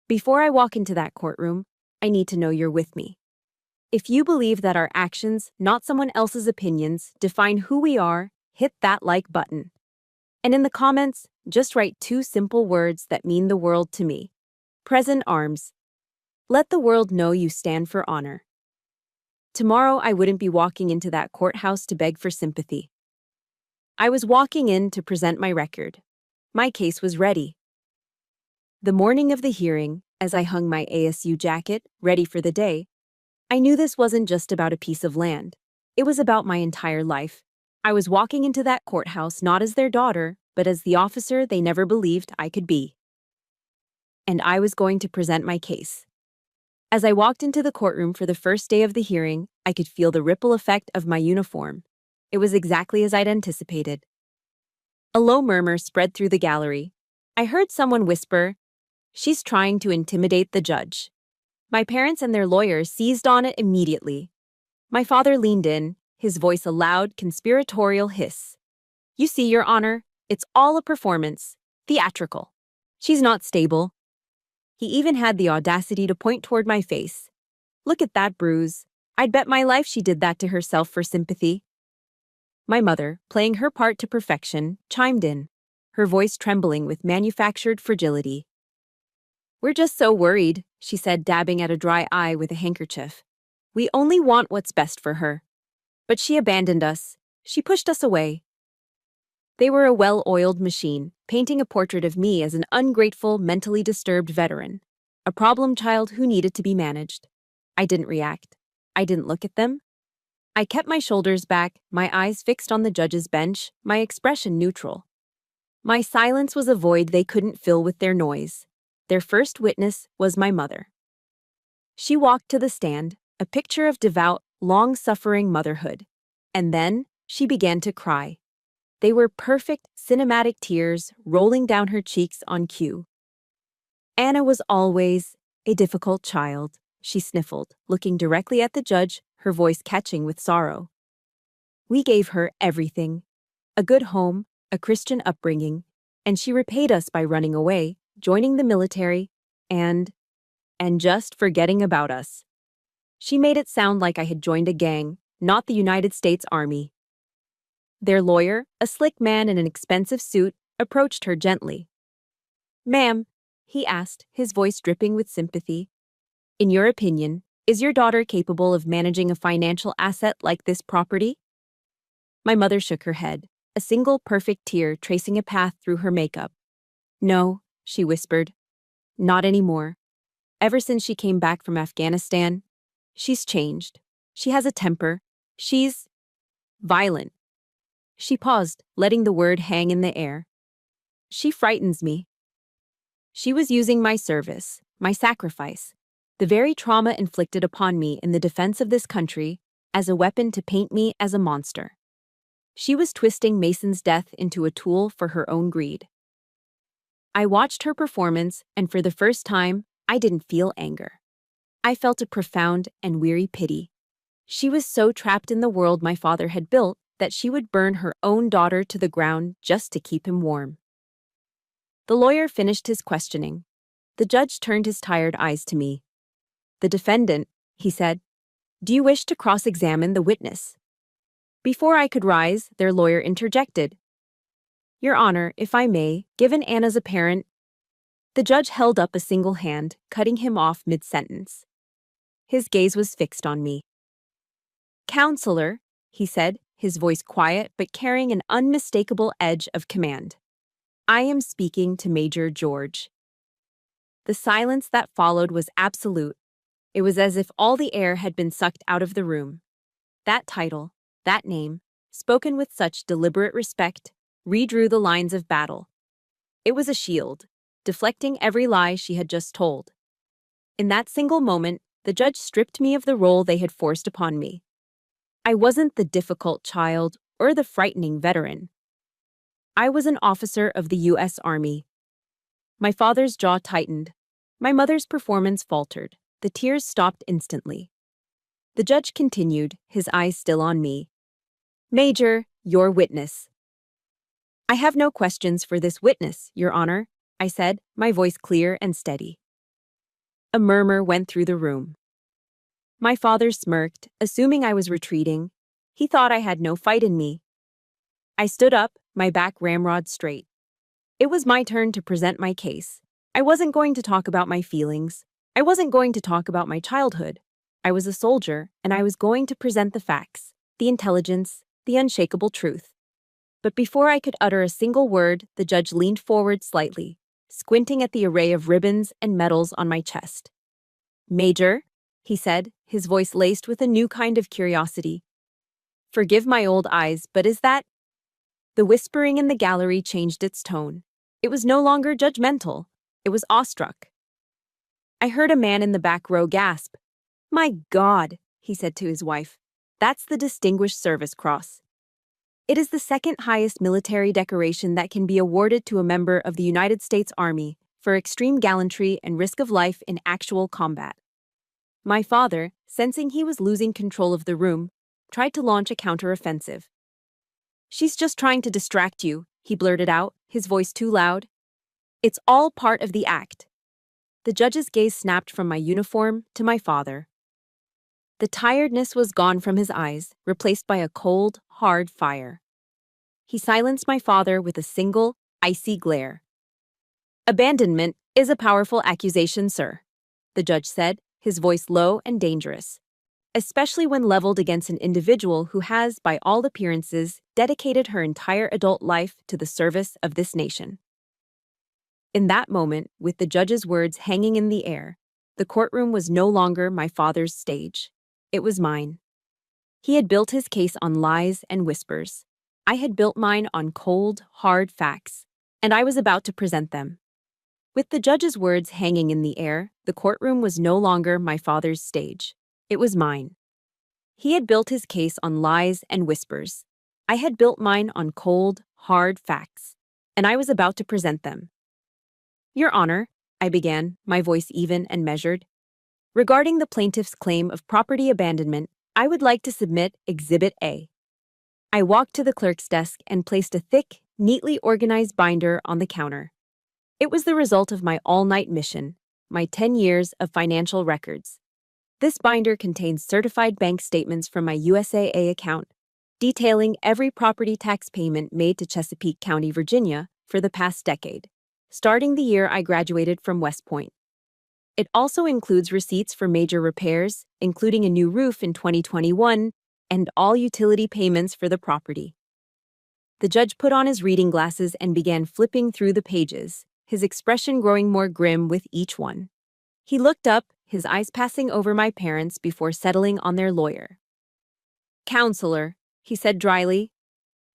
Before I walk into that courtroom, I need to know you're with me. If you believe that our actions, not someone else's opinions, define who we are, hit that like button. And in the comments, just write 2 simple words that mean the world to me. Present arms. Let the world know you stand for honor. Tomorrow, I wouldn't be walking into that courthouse to beg for sympathy. I was walking in to present my record. My case was ready. The morning of the hearing, as I hung my ASU jacket, ready for the day, I knew this wasn't just about a piece of land. It was about my entire life. I was walking into that courthouse not as their daughter, but as the officer they never believed I could be. And I was going to present my case. As I walked into the courtroom for the first day of the hearing, I could feel the ripple effect of my uniform. It was exactly as I'd anticipated. A low murmur spread through the gallery. I heard someone whisper, "She's trying to intimidate the judge." My parents and their lawyers seized on it immediately. My father leaned in, his voice a loud, conspiratorial hiss. "You see, Your Honor, it's all a performance. Theatrical. She's not stable." He even had the audacity to point toward my face. "Look at that bruise. I'd bet my life she did that to herself for sympathy." My mother, playing her part to perfection, chimed in, her voice trembling with manufactured fragility. "We're just so worried," she said, dabbing at a dry eye with a handkerchief. "We only want what's best for her. But she abandoned us. She pushed us away." They were a well-oiled machine, painting a portrait of me as an ungrateful, mentally disturbed veteran, a problem child who needed to be managed. I didn't react. I didn't look at them. I kept my shoulders back, my eyes fixed on the judge's bench, my expression neutral. My silence was a void they couldn't fill with their noise. Their first witness was my mother. She walked to the stand, a picture of devout, long-suffering motherhood. And then she began to cry. They were perfect, cinematic tears rolling down her cheeks on cue. "Anna was always a difficult child," she sniffled, looking directly at the judge, her voice catching with sorrow. "We gave her everything. A good home, a Christian upbringing, and she repaid us by running away, joining the military, and just forgetting about us." She made it sound like I had joined a gang, not the United States Army. Their lawyer, a slick man in an expensive suit, approached her gently. "Ma'am," he asked, his voice dripping with sympathy, "in your opinion, is your daughter capable of managing a financial asset like this property?" My mother shook her head, a single perfect tear tracing a path through her makeup. "No," she whispered. "Not anymore. Ever since she came back from Afghanistan, she's changed. She has a temper. She's violent." She paused, letting the word hang in the air. "She frightens me." She was using my service, my sacrifice, the very trauma inflicted upon me in the defense of this country, as a weapon to paint me as a monster. She was twisting Mason's death into a tool for her own greed. I watched her performance, and for the first time, I didn't feel anger. I felt a profound and weary pity. She was so trapped in the world my father had built that she would burn her own daughter to the ground just to keep him warm. The lawyer finished his questioning. The judge turned his tired eyes to me. "The defendant," he said, "do you wish to cross-examine the witness?" Before I could rise, their lawyer interjected. "Your Honor, if I may, given Anna's apparent—" The judge held up a single hand, cutting him off mid-sentence. His gaze was fixed on me. "Counselor," he said, his voice quiet but carrying an unmistakable edge of command. "I am speaking to Major George." The silence that followed was absolute. It was as if all the air had been sucked out of the room. That title, that name, spoken with such deliberate respect, redrew the lines of battle. It was a shield, deflecting every lie she had just told. In that single moment, the judge stripped me of the role they had forced upon me. I wasn't the difficult child or the frightening veteran. I was an officer of the U.S. Army. My father's jaw tightened. My mother's performance faltered. The tears stopped instantly. The judge continued, his eyes still on me. "Major, your witness." I have no questions for this witness, Your Honor, I said, my voice clear and steady. A murmur went through the room. My father smirked, assuming I was retreating. He thought I had no fight in me. I stood up, my back ramrod straight. It was my turn to present my case. I wasn't going to talk about my feelings. I wasn't going to talk about my childhood. I was a soldier, and I was going to present the facts, the intelligence, the unshakable truth. But before I could utter a single word, the judge leaned forward slightly, squinting at the array of ribbons and medals on my chest. "Major," he said, his voice laced with a new kind of curiosity. "Forgive my old eyes, but is that—" The whispering in the gallery changed its tone. It was no longer judgmental. It was awestruck. I heard a man in the back row gasp. "My God," he said to his wife. "That's the Distinguished Service Cross. It is the second highest military decoration that can be awarded to a member of the United States Army for extreme gallantry and risk of life in actual combat." My father, sensing he was losing control of the room, tried to launch a counteroffensive. "She's just trying to distract you," he blurted out, his voice too loud. "It's all part of the act." The judge's gaze snapped from my uniform to my father. The tiredness was gone from his eyes, replaced by a cold, hard fire. He silenced my father with a single, icy glare. "Abandonment is a powerful accusation, sir," the judge said, his voice low and dangerous, especially when leveled against an individual who has, by all appearances, dedicated her entire adult life to the service of this nation. In that moment, with the judge's words hanging in the air, the courtroom was no longer my father's stage. It was mine. He had built his case on lies and whispers. I had built mine on cold, hard facts, and I was about to present them. With the judge's words hanging in the air, the courtroom was no longer my father's stage. It was mine. He had built his case on lies and whispers. I had built mine on cold, hard facts, and I was about to present them. "Your Honor," I began, my voice even and measured, "regarding the plaintiff's claim of property abandonment, I would like to submit Exhibit A." I walked to the clerk's desk and placed a thick, neatly organized binder on the counter. It was the result of my all-night mission, my 10 years of financial records. This binder contains certified bank statements from my USAA account, detailing every property tax payment made to Chesapeake County, Virginia, for the past decade, starting the year I graduated from West Point. It also includes receipts for major repairs, including a new roof in 2021, and all utility payments for the property. The judge put on his reading glasses and began flipping through the pages, his expression growing more grim with each one. He looked up, his eyes passing over my parents before settling on their lawyer. "Counselor," he said dryly,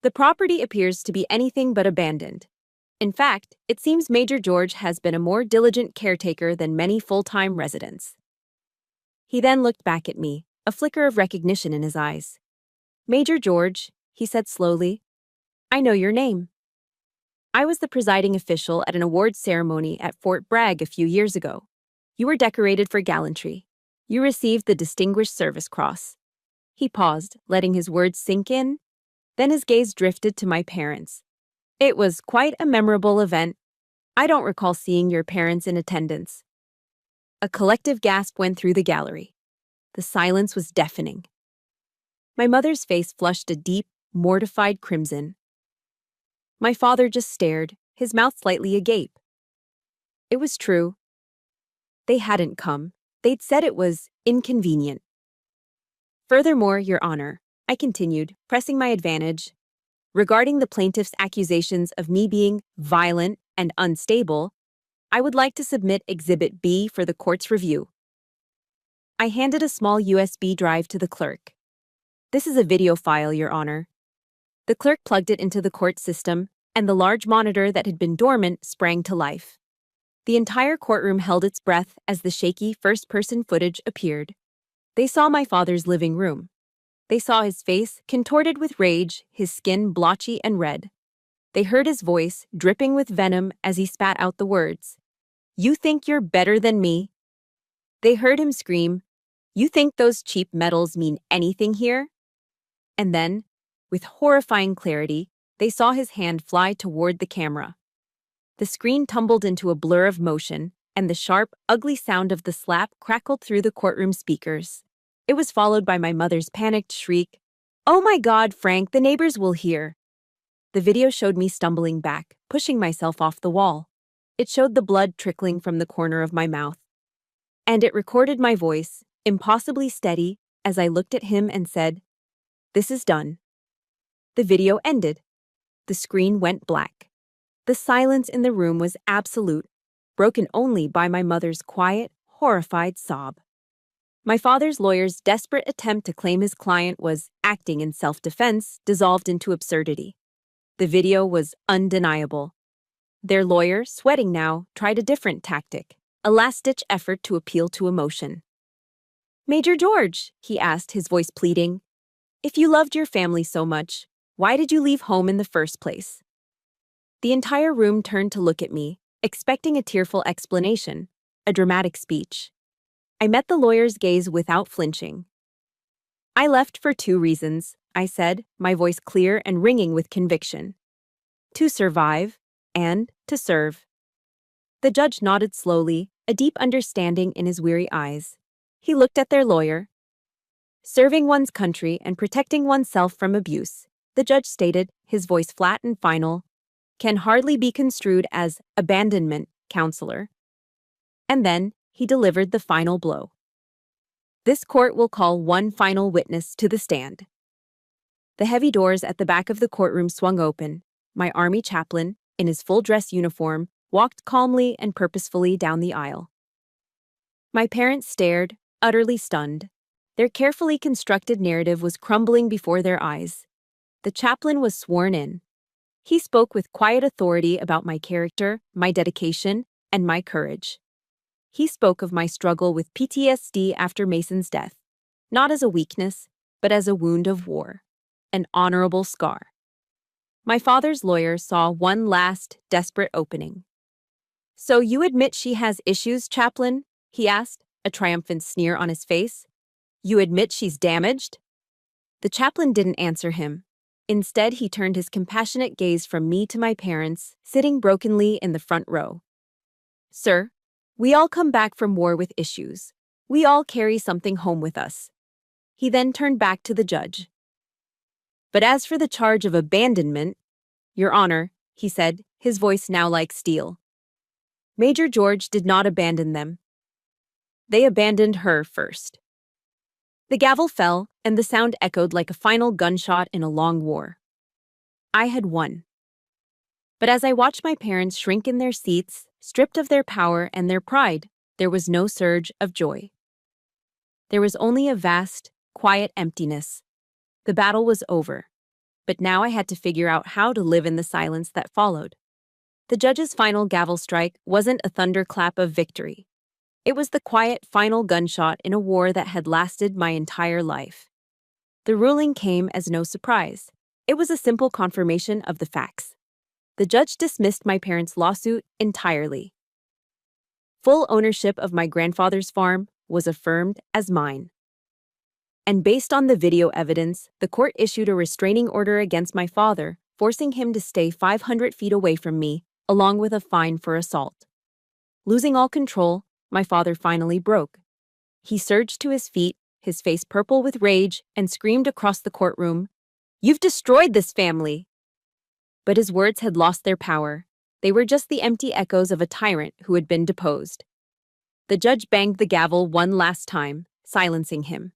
"the property appears to be anything but abandoned. In fact, it seems Major George has been a more diligent caretaker than many full-time residents." He then looked back at me, a flicker of recognition in his eyes. "Major George," he said slowly, "I know your name. I was the presiding official at an awards ceremony at Fort Bragg a few years ago. You were decorated for gallantry. You received the Distinguished Service Cross." He paused, letting his words sink in. Then his gaze drifted to my parents. "It was quite a memorable event. I don't recall seeing your parents in attendance." A collective gasp went through the gallery. The silence was deafening. My mother's face flushed a deep, mortified crimson. My father just stared, his mouth slightly agape. It was true. They hadn't come. They'd said it was inconvenient. "Furthermore, Your Honor," I continued, pressing my advantage, "regarding the plaintiff's accusations of me being violent and unstable, I would like to submit Exhibit B for the court's review." I handed a small USB drive to the clerk. "This is a video file, Your Honor." The clerk plugged it into the court system, and the large monitor that had been dormant sprang to life. The entire courtroom held its breath as the shaky first-person footage appeared. They saw my father's living room. They saw his face, contorted with rage, his skin blotchy and red. They heard his voice, dripping with venom as he spat out the words, "You think you're better than me?" They heard him scream, "You think those cheap medals mean anything here?" And then, with horrifying clarity, they saw his hand fly toward the camera. The screen tumbled into a blur of motion, and the sharp, ugly sound of the slap crackled through the courtroom speakers. It was followed by my mother's panicked shriek, "Oh my God, Frank, the neighbors will hear." The video showed me stumbling back, pushing myself off the wall. It showed the blood trickling from the corner of my mouth. And it recorded my voice, impossibly steady, as I looked at him and said, "This is done." The video ended. The screen went black. The silence in the room was absolute, broken only by my mother's quiet, horrified sob. My father's lawyer's desperate attempt to claim his client was acting in self-defense dissolved into absurdity. The video was undeniable. Their lawyer, sweating now, tried a different tactic, a last-ditch effort to appeal to emotion. "Major George," he asked, his voice pleading, "if you loved your family so much, why did you leave home in the first place?" The entire room turned to look at me, expecting a tearful explanation, a dramatic speech. I met the lawyer's gaze without flinching. "I left for 2 reasons," I said, my voice clear and ringing with conviction. "To survive and to serve." The judge nodded slowly, a deep understanding in his weary eyes. He looked at their lawyer. "Serving one's country and protecting oneself from abuse," the judge stated, his voice flat and final, "can hardly be construed as abandonment, counselor." And then he delivered the final blow. "This court will call one final witness to the stand." The heavy doors at the back of the courtroom swung open. My army chaplain, in his full dress uniform, walked calmly and purposefully down the aisle. My parents stared, utterly stunned. Their carefully constructed narrative was crumbling before their eyes. The chaplain was sworn in. He spoke with quiet authority about my character, my dedication, and my courage. He spoke of my struggle with PTSD after Mason's death, not as a weakness, but as a wound of war, an honorable scar. My father's lawyer saw one last, desperate opening. "So you admit she has issues, chaplain?" he asked, a triumphant sneer on his face. "You admit she's damaged?" The chaplain didn't answer him. Instead, he turned his compassionate gaze from me to my parents, sitting brokenly in the front row. "Sir, we all come back from war with issues. We all carry something home with us." He then turned back to the judge. "But as for the charge of abandonment, Your Honor," he said, his voice now like steel, "Major George did not abandon them. They abandoned her first." The gavel fell, and the sound echoed like a final gunshot in a long war. I had won. But as I watched my parents shrink in their seats, stripped of their power and their pride, there was no surge of joy. There was only a vast, quiet emptiness. The battle was over. But now I had to figure out how to live in the silence that followed. The judge's final gavel strike wasn't a thunderclap of victory. It was the quiet final gunshot in a war that had lasted my entire life. The ruling came as no surprise. It was a simple confirmation of the facts. The judge dismissed my parents' lawsuit entirely. Full ownership of my grandfather's farm was affirmed as mine. And based on the video evidence, the court issued a restraining order against my father, forcing him to stay 500 feet away from me, along with a fine for assault. Losing all control, my father finally broke. He surged to his feet, his face purple with rage, and screamed across the courtroom, "You've destroyed this family!" But his words had lost their power. They were just the empty echoes of a tyrant who had been deposed. The judge banged the gavel one last time, silencing him.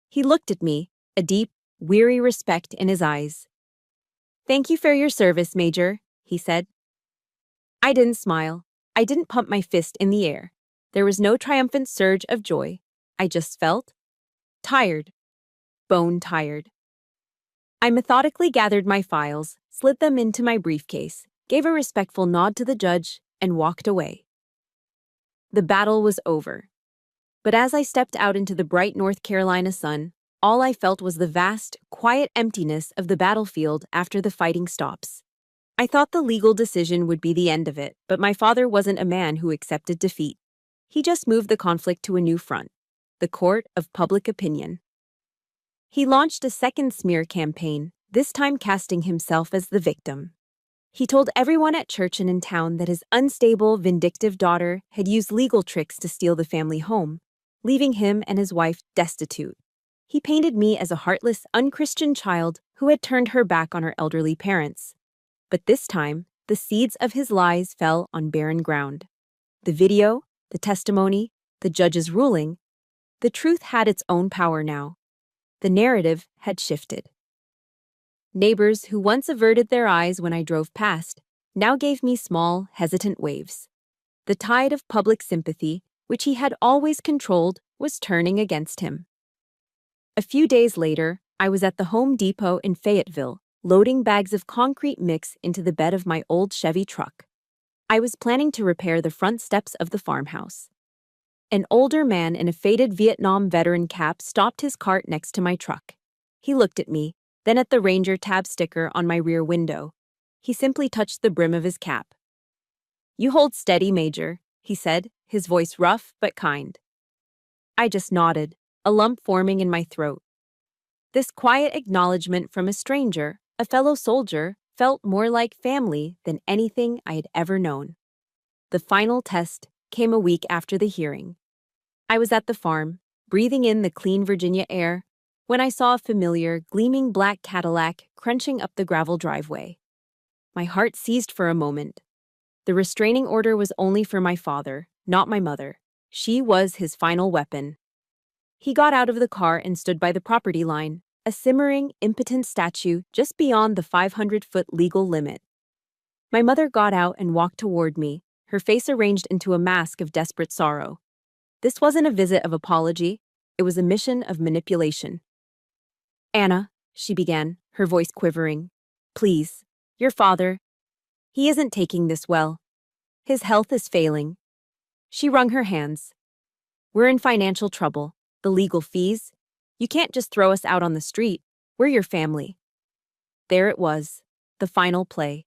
He looked at me, a deep, weary respect in his eyes. "Thank you for your service, Major," he said. I didn't smile. I didn't pump my fist in the air. There was no triumphant surge of joy. I just felt tired, bone tired. I methodically gathered my files, slid them into my briefcase, gave a respectful nod to the judge, and walked away. The battle was over. But as I stepped out into the bright North Carolina sun, all I felt was the vast, quiet emptiness of the battlefield after the fighting stops. I thought the legal decision would be the end of it, but my father wasn't a man who accepted defeat. He just moved the conflict to a new front, the court of public opinion. He launched a second smear campaign, this time casting himself as the victim. He told everyone at church and in town that his unstable, vindictive daughter had used legal tricks to steal the family home, leaving him and his wife destitute. He painted me as a heartless, unchristian child who had turned her back on her elderly parents. But this time, the seeds of his lies fell on barren ground. The video, the testimony, the judge's ruling, the truth had its own power now. The narrative had shifted. Neighbors who once averted their eyes when I drove past now gave me small, hesitant waves. The tide of public sympathy, which he had always controlled, was turning against him. A few days later, I was at the Home Depot in Fayetteville, loading bags of concrete mix into the bed of my old Chevy truck. I was planning to repair the front steps of the farmhouse. An older man in a faded Vietnam veteran cap stopped his cart next to my truck. He looked at me, then at the Ranger tab sticker on my rear window. He simply touched the brim of his cap. "You hold steady, Major," he said, his voice rough but kind. I just nodded, a lump forming in my throat. This quiet acknowledgement from a stranger, a fellow soldier, felt more like family than anything I had ever known. The final test came a week after the hearing. I was at the farm, breathing in the clean Virginia air, when I saw a familiar, gleaming black Cadillac crunching up the gravel driveway. My heart seized for a moment. The restraining order was only for my father, not my mother. She was his final weapon. He got out of the car and stood by the property line, a simmering, impotent statue just beyond the 500-foot legal limit. My mother got out and walked toward me, her face arranged into a mask of desperate sorrow. This wasn't a visit of apology, it was a mission of manipulation. "Anna," she began, her voice quivering, "please, your father, he isn't taking this well. His health is failing." She wrung her hands. "We're in financial trouble. The legal fees. You can't just throw us out on the street. We're your family." There it was, the final play.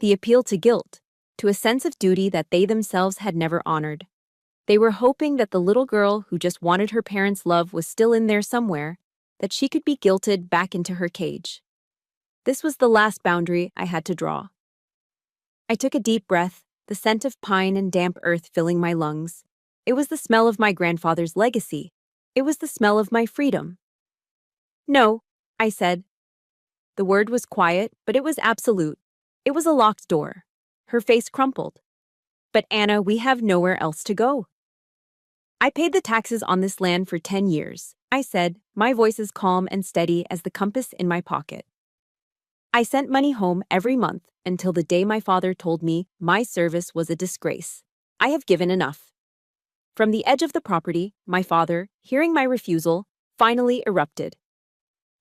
The appeal to guilt, to a sense of duty that they themselves had never honored. They were hoping that the little girl who just wanted her parents' love was still in there somewhere, that she could be guilted back into her cage. This was the last boundary I had to draw. I took a deep breath, the scent of pine and damp earth filling my lungs. It was the smell of my grandfather's legacy. It was the smell of my freedom. "No," I said. The word was quiet, but it was absolute. It was a locked door. Her face crumpled. "But Anna, we have nowhere else to go." "I paid the taxes on this land for 10 years, I said, my voice as calm and steady as the compass in my pocket. "I sent money home every month until the day my father told me my service was a disgrace. I have given enough." From the edge of the property, my father, hearing my refusal, finally erupted.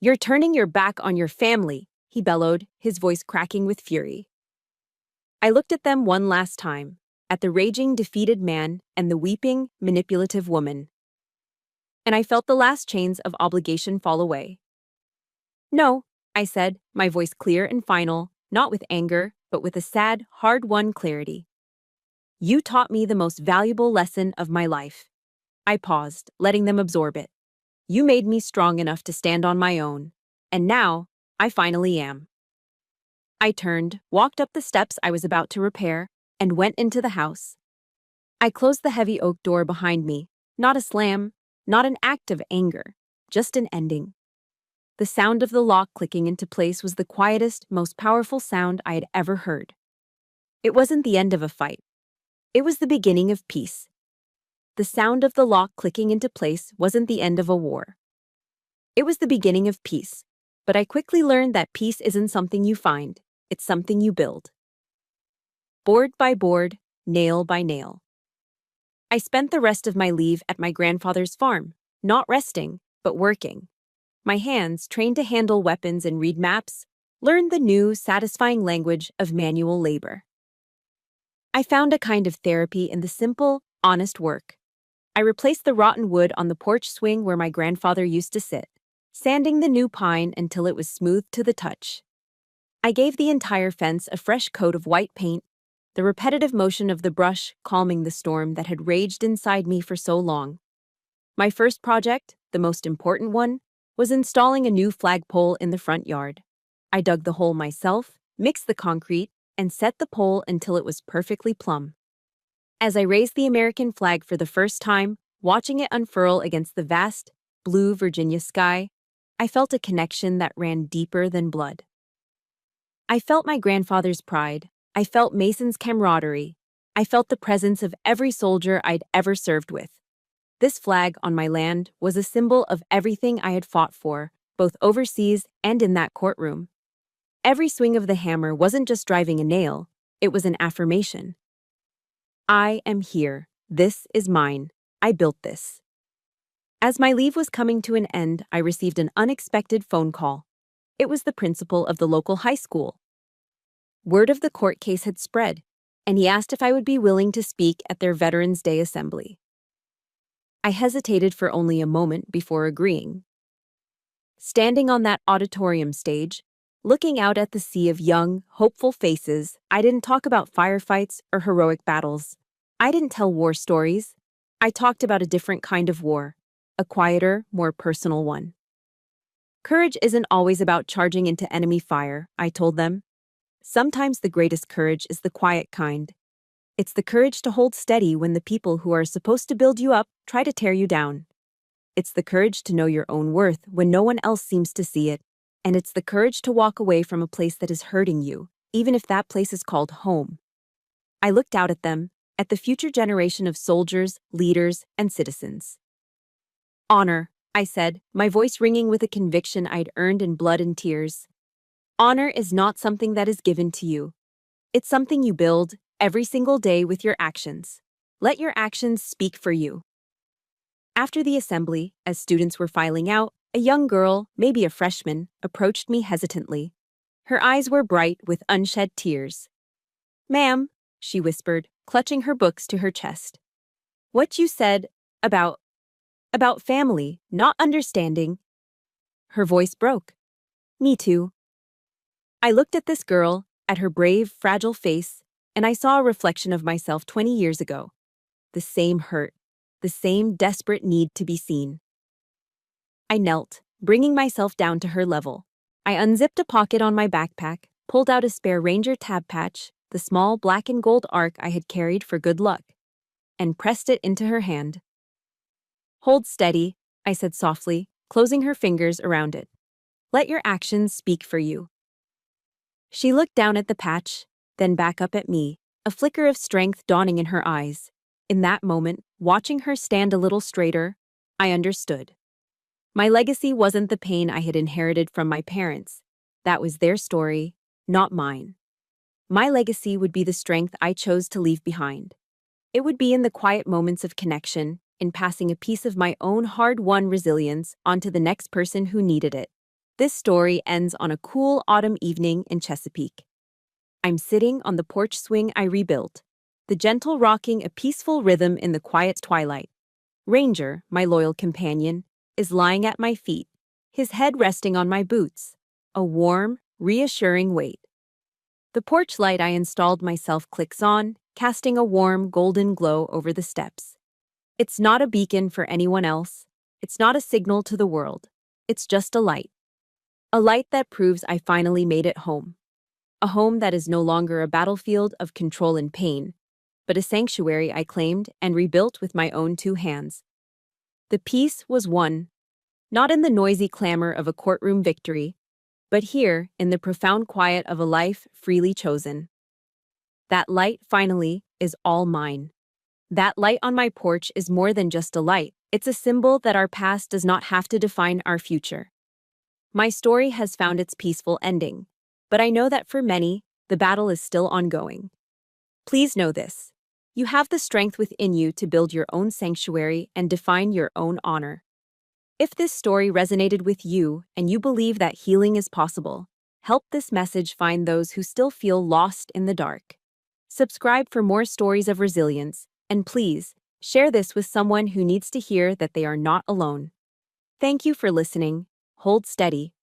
"You're turning your back on your family," he bellowed, his voice cracking with fury. I looked at them one last time, at the raging, defeated man and the weeping, manipulative woman. And I felt the last chains of obligation fall away. "No," I said, my voice clear and final, not with anger, but with a sad, hard-won clarity. "You taught me the most valuable lesson of my life." I paused, letting them absorb it. "You made me strong enough to stand on my own. And now, I finally am." I turned, walked up the steps I was about to repair, and went into the house. I closed the heavy oak door behind me, not a slam, not an act of anger, just an ending. The sound of the lock clicking into place was the quietest, most powerful sound I had ever heard. It wasn't the end of a fight. It was the beginning of peace. The sound of the lock clicking into place wasn't the end of a war. It was the beginning of peace, but I quickly learned that peace isn't something you find, it's something you build. Board by board, nail by nail. I spent the rest of my leave at my grandfather's farm, not resting, but working. My hands, trained to handle weapons and read maps, learned the new, satisfying language of manual labor. I found a kind of therapy in the simple, honest work. I replaced the rotten wood on the porch swing where my grandfather used to sit, sanding the new pine until it was smooth to the touch. I gave the entire fence a fresh coat of white paint, the repetitive motion of the brush calming the storm that had raged inside me for so long. My first project, the most important one, was installing a new flagpole in the front yard. I dug the hole myself, mixed the concrete, and set the pole until it was perfectly plumb. As I raised the American flag for the first time, watching it unfurl against the vast, blue Virginia sky, I felt a connection that ran deeper than blood. I felt my grandfather's pride. I felt Mason's camaraderie. I felt the presence of every soldier I'd ever served with. This flag on my land was a symbol of everything I had fought for, both overseas and in that courtroom. Every swing of the hammer wasn't just driving a nail, it was an affirmation. I am here. This is mine. I built this. As my leave was coming to an end, I received an unexpected phone call. It was the principal of the local high school. Word of the court case had spread, and he asked if I would be willing to speak at their Veterans Day assembly. I hesitated for only a moment before agreeing. Standing on that auditorium stage, looking out at the sea of young, hopeful faces, I didn't talk about firefights or heroic battles. I didn't tell war stories. I talked about a different kind of war, a quieter, more personal one. Courage isn't always about charging into enemy fire, I told them. Sometimes the greatest courage is the quiet kind. It's the courage to hold steady when the people who are supposed to build you up try to tear you down. It's the courage to know your own worth when no one else seems to see it. And it's the courage to walk away from a place that is hurting you, even if that place is called home. I looked out at them, at the future generation of soldiers, leaders, and citizens. Honor, I said, my voice ringing with a conviction I'd earned in blood and tears. Honor is not something that is given to you. It's something you build every single day with your actions. Let your actions speak for you. After the assembly, as students were filing out, a young girl, maybe a freshman, approached me hesitantly. Her eyes were bright with unshed tears. "Ma'am," she whispered, clutching her books to her chest. "What you said about family, not understanding." Her voice broke. "Me too." I looked at this girl, at her brave, fragile face, and I saw a reflection of myself 20 years ago. The same hurt, the same desperate need to be seen. I knelt, bringing myself down to her level. I unzipped a pocket on my backpack, pulled out a spare Ranger tab patch, the small black and gold arc I had carried for good luck, and pressed it into her hand. "Hold steady," I said softly, closing her fingers around it. "Let your actions speak for you." She looked down at the patch, then back up at me, a flicker of strength dawning in her eyes. In that moment, watching her stand a little straighter, I understood. My legacy wasn't the pain I had inherited from my parents. That was their story, not mine. My legacy would be the strength I chose to leave behind. It would be in the quiet moments of connection, in passing a piece of my own hard-won resilience onto the next person who needed it. This story ends on a cool autumn evening in Chesapeake. I'm sitting on the porch swing I rebuilt, the gentle rocking a peaceful rhythm in the quiet twilight. Ranger, my loyal companion, is lying at my feet, his head resting on my boots, a warm, reassuring weight. The porch light I installed myself clicks on, casting a warm, golden glow over the steps. It's not a beacon for anyone else. It's not a signal to the world. It's just a light. A light that proves I finally made it home. A home that is no longer a battlefield of control and pain, but a sanctuary I claimed and rebuilt with my own two hands. The peace was won, not in the noisy clamor of a courtroom victory, but here in the profound quiet of a life freely chosen. That light, finally, is all mine. That light on my porch is more than just a light. It's a symbol that our past does not have to define our future. My story has found its peaceful ending, but I know that for many, the battle is still ongoing. Please know this. You have the strength within you to build your own sanctuary and define your own honor. If this story resonated with you and you believe that healing is possible, help this message find those who still feel lost in the dark. Subscribe for more stories of resilience, and please, share this with someone who needs to hear that they are not alone. Thank you for listening. Hold steady.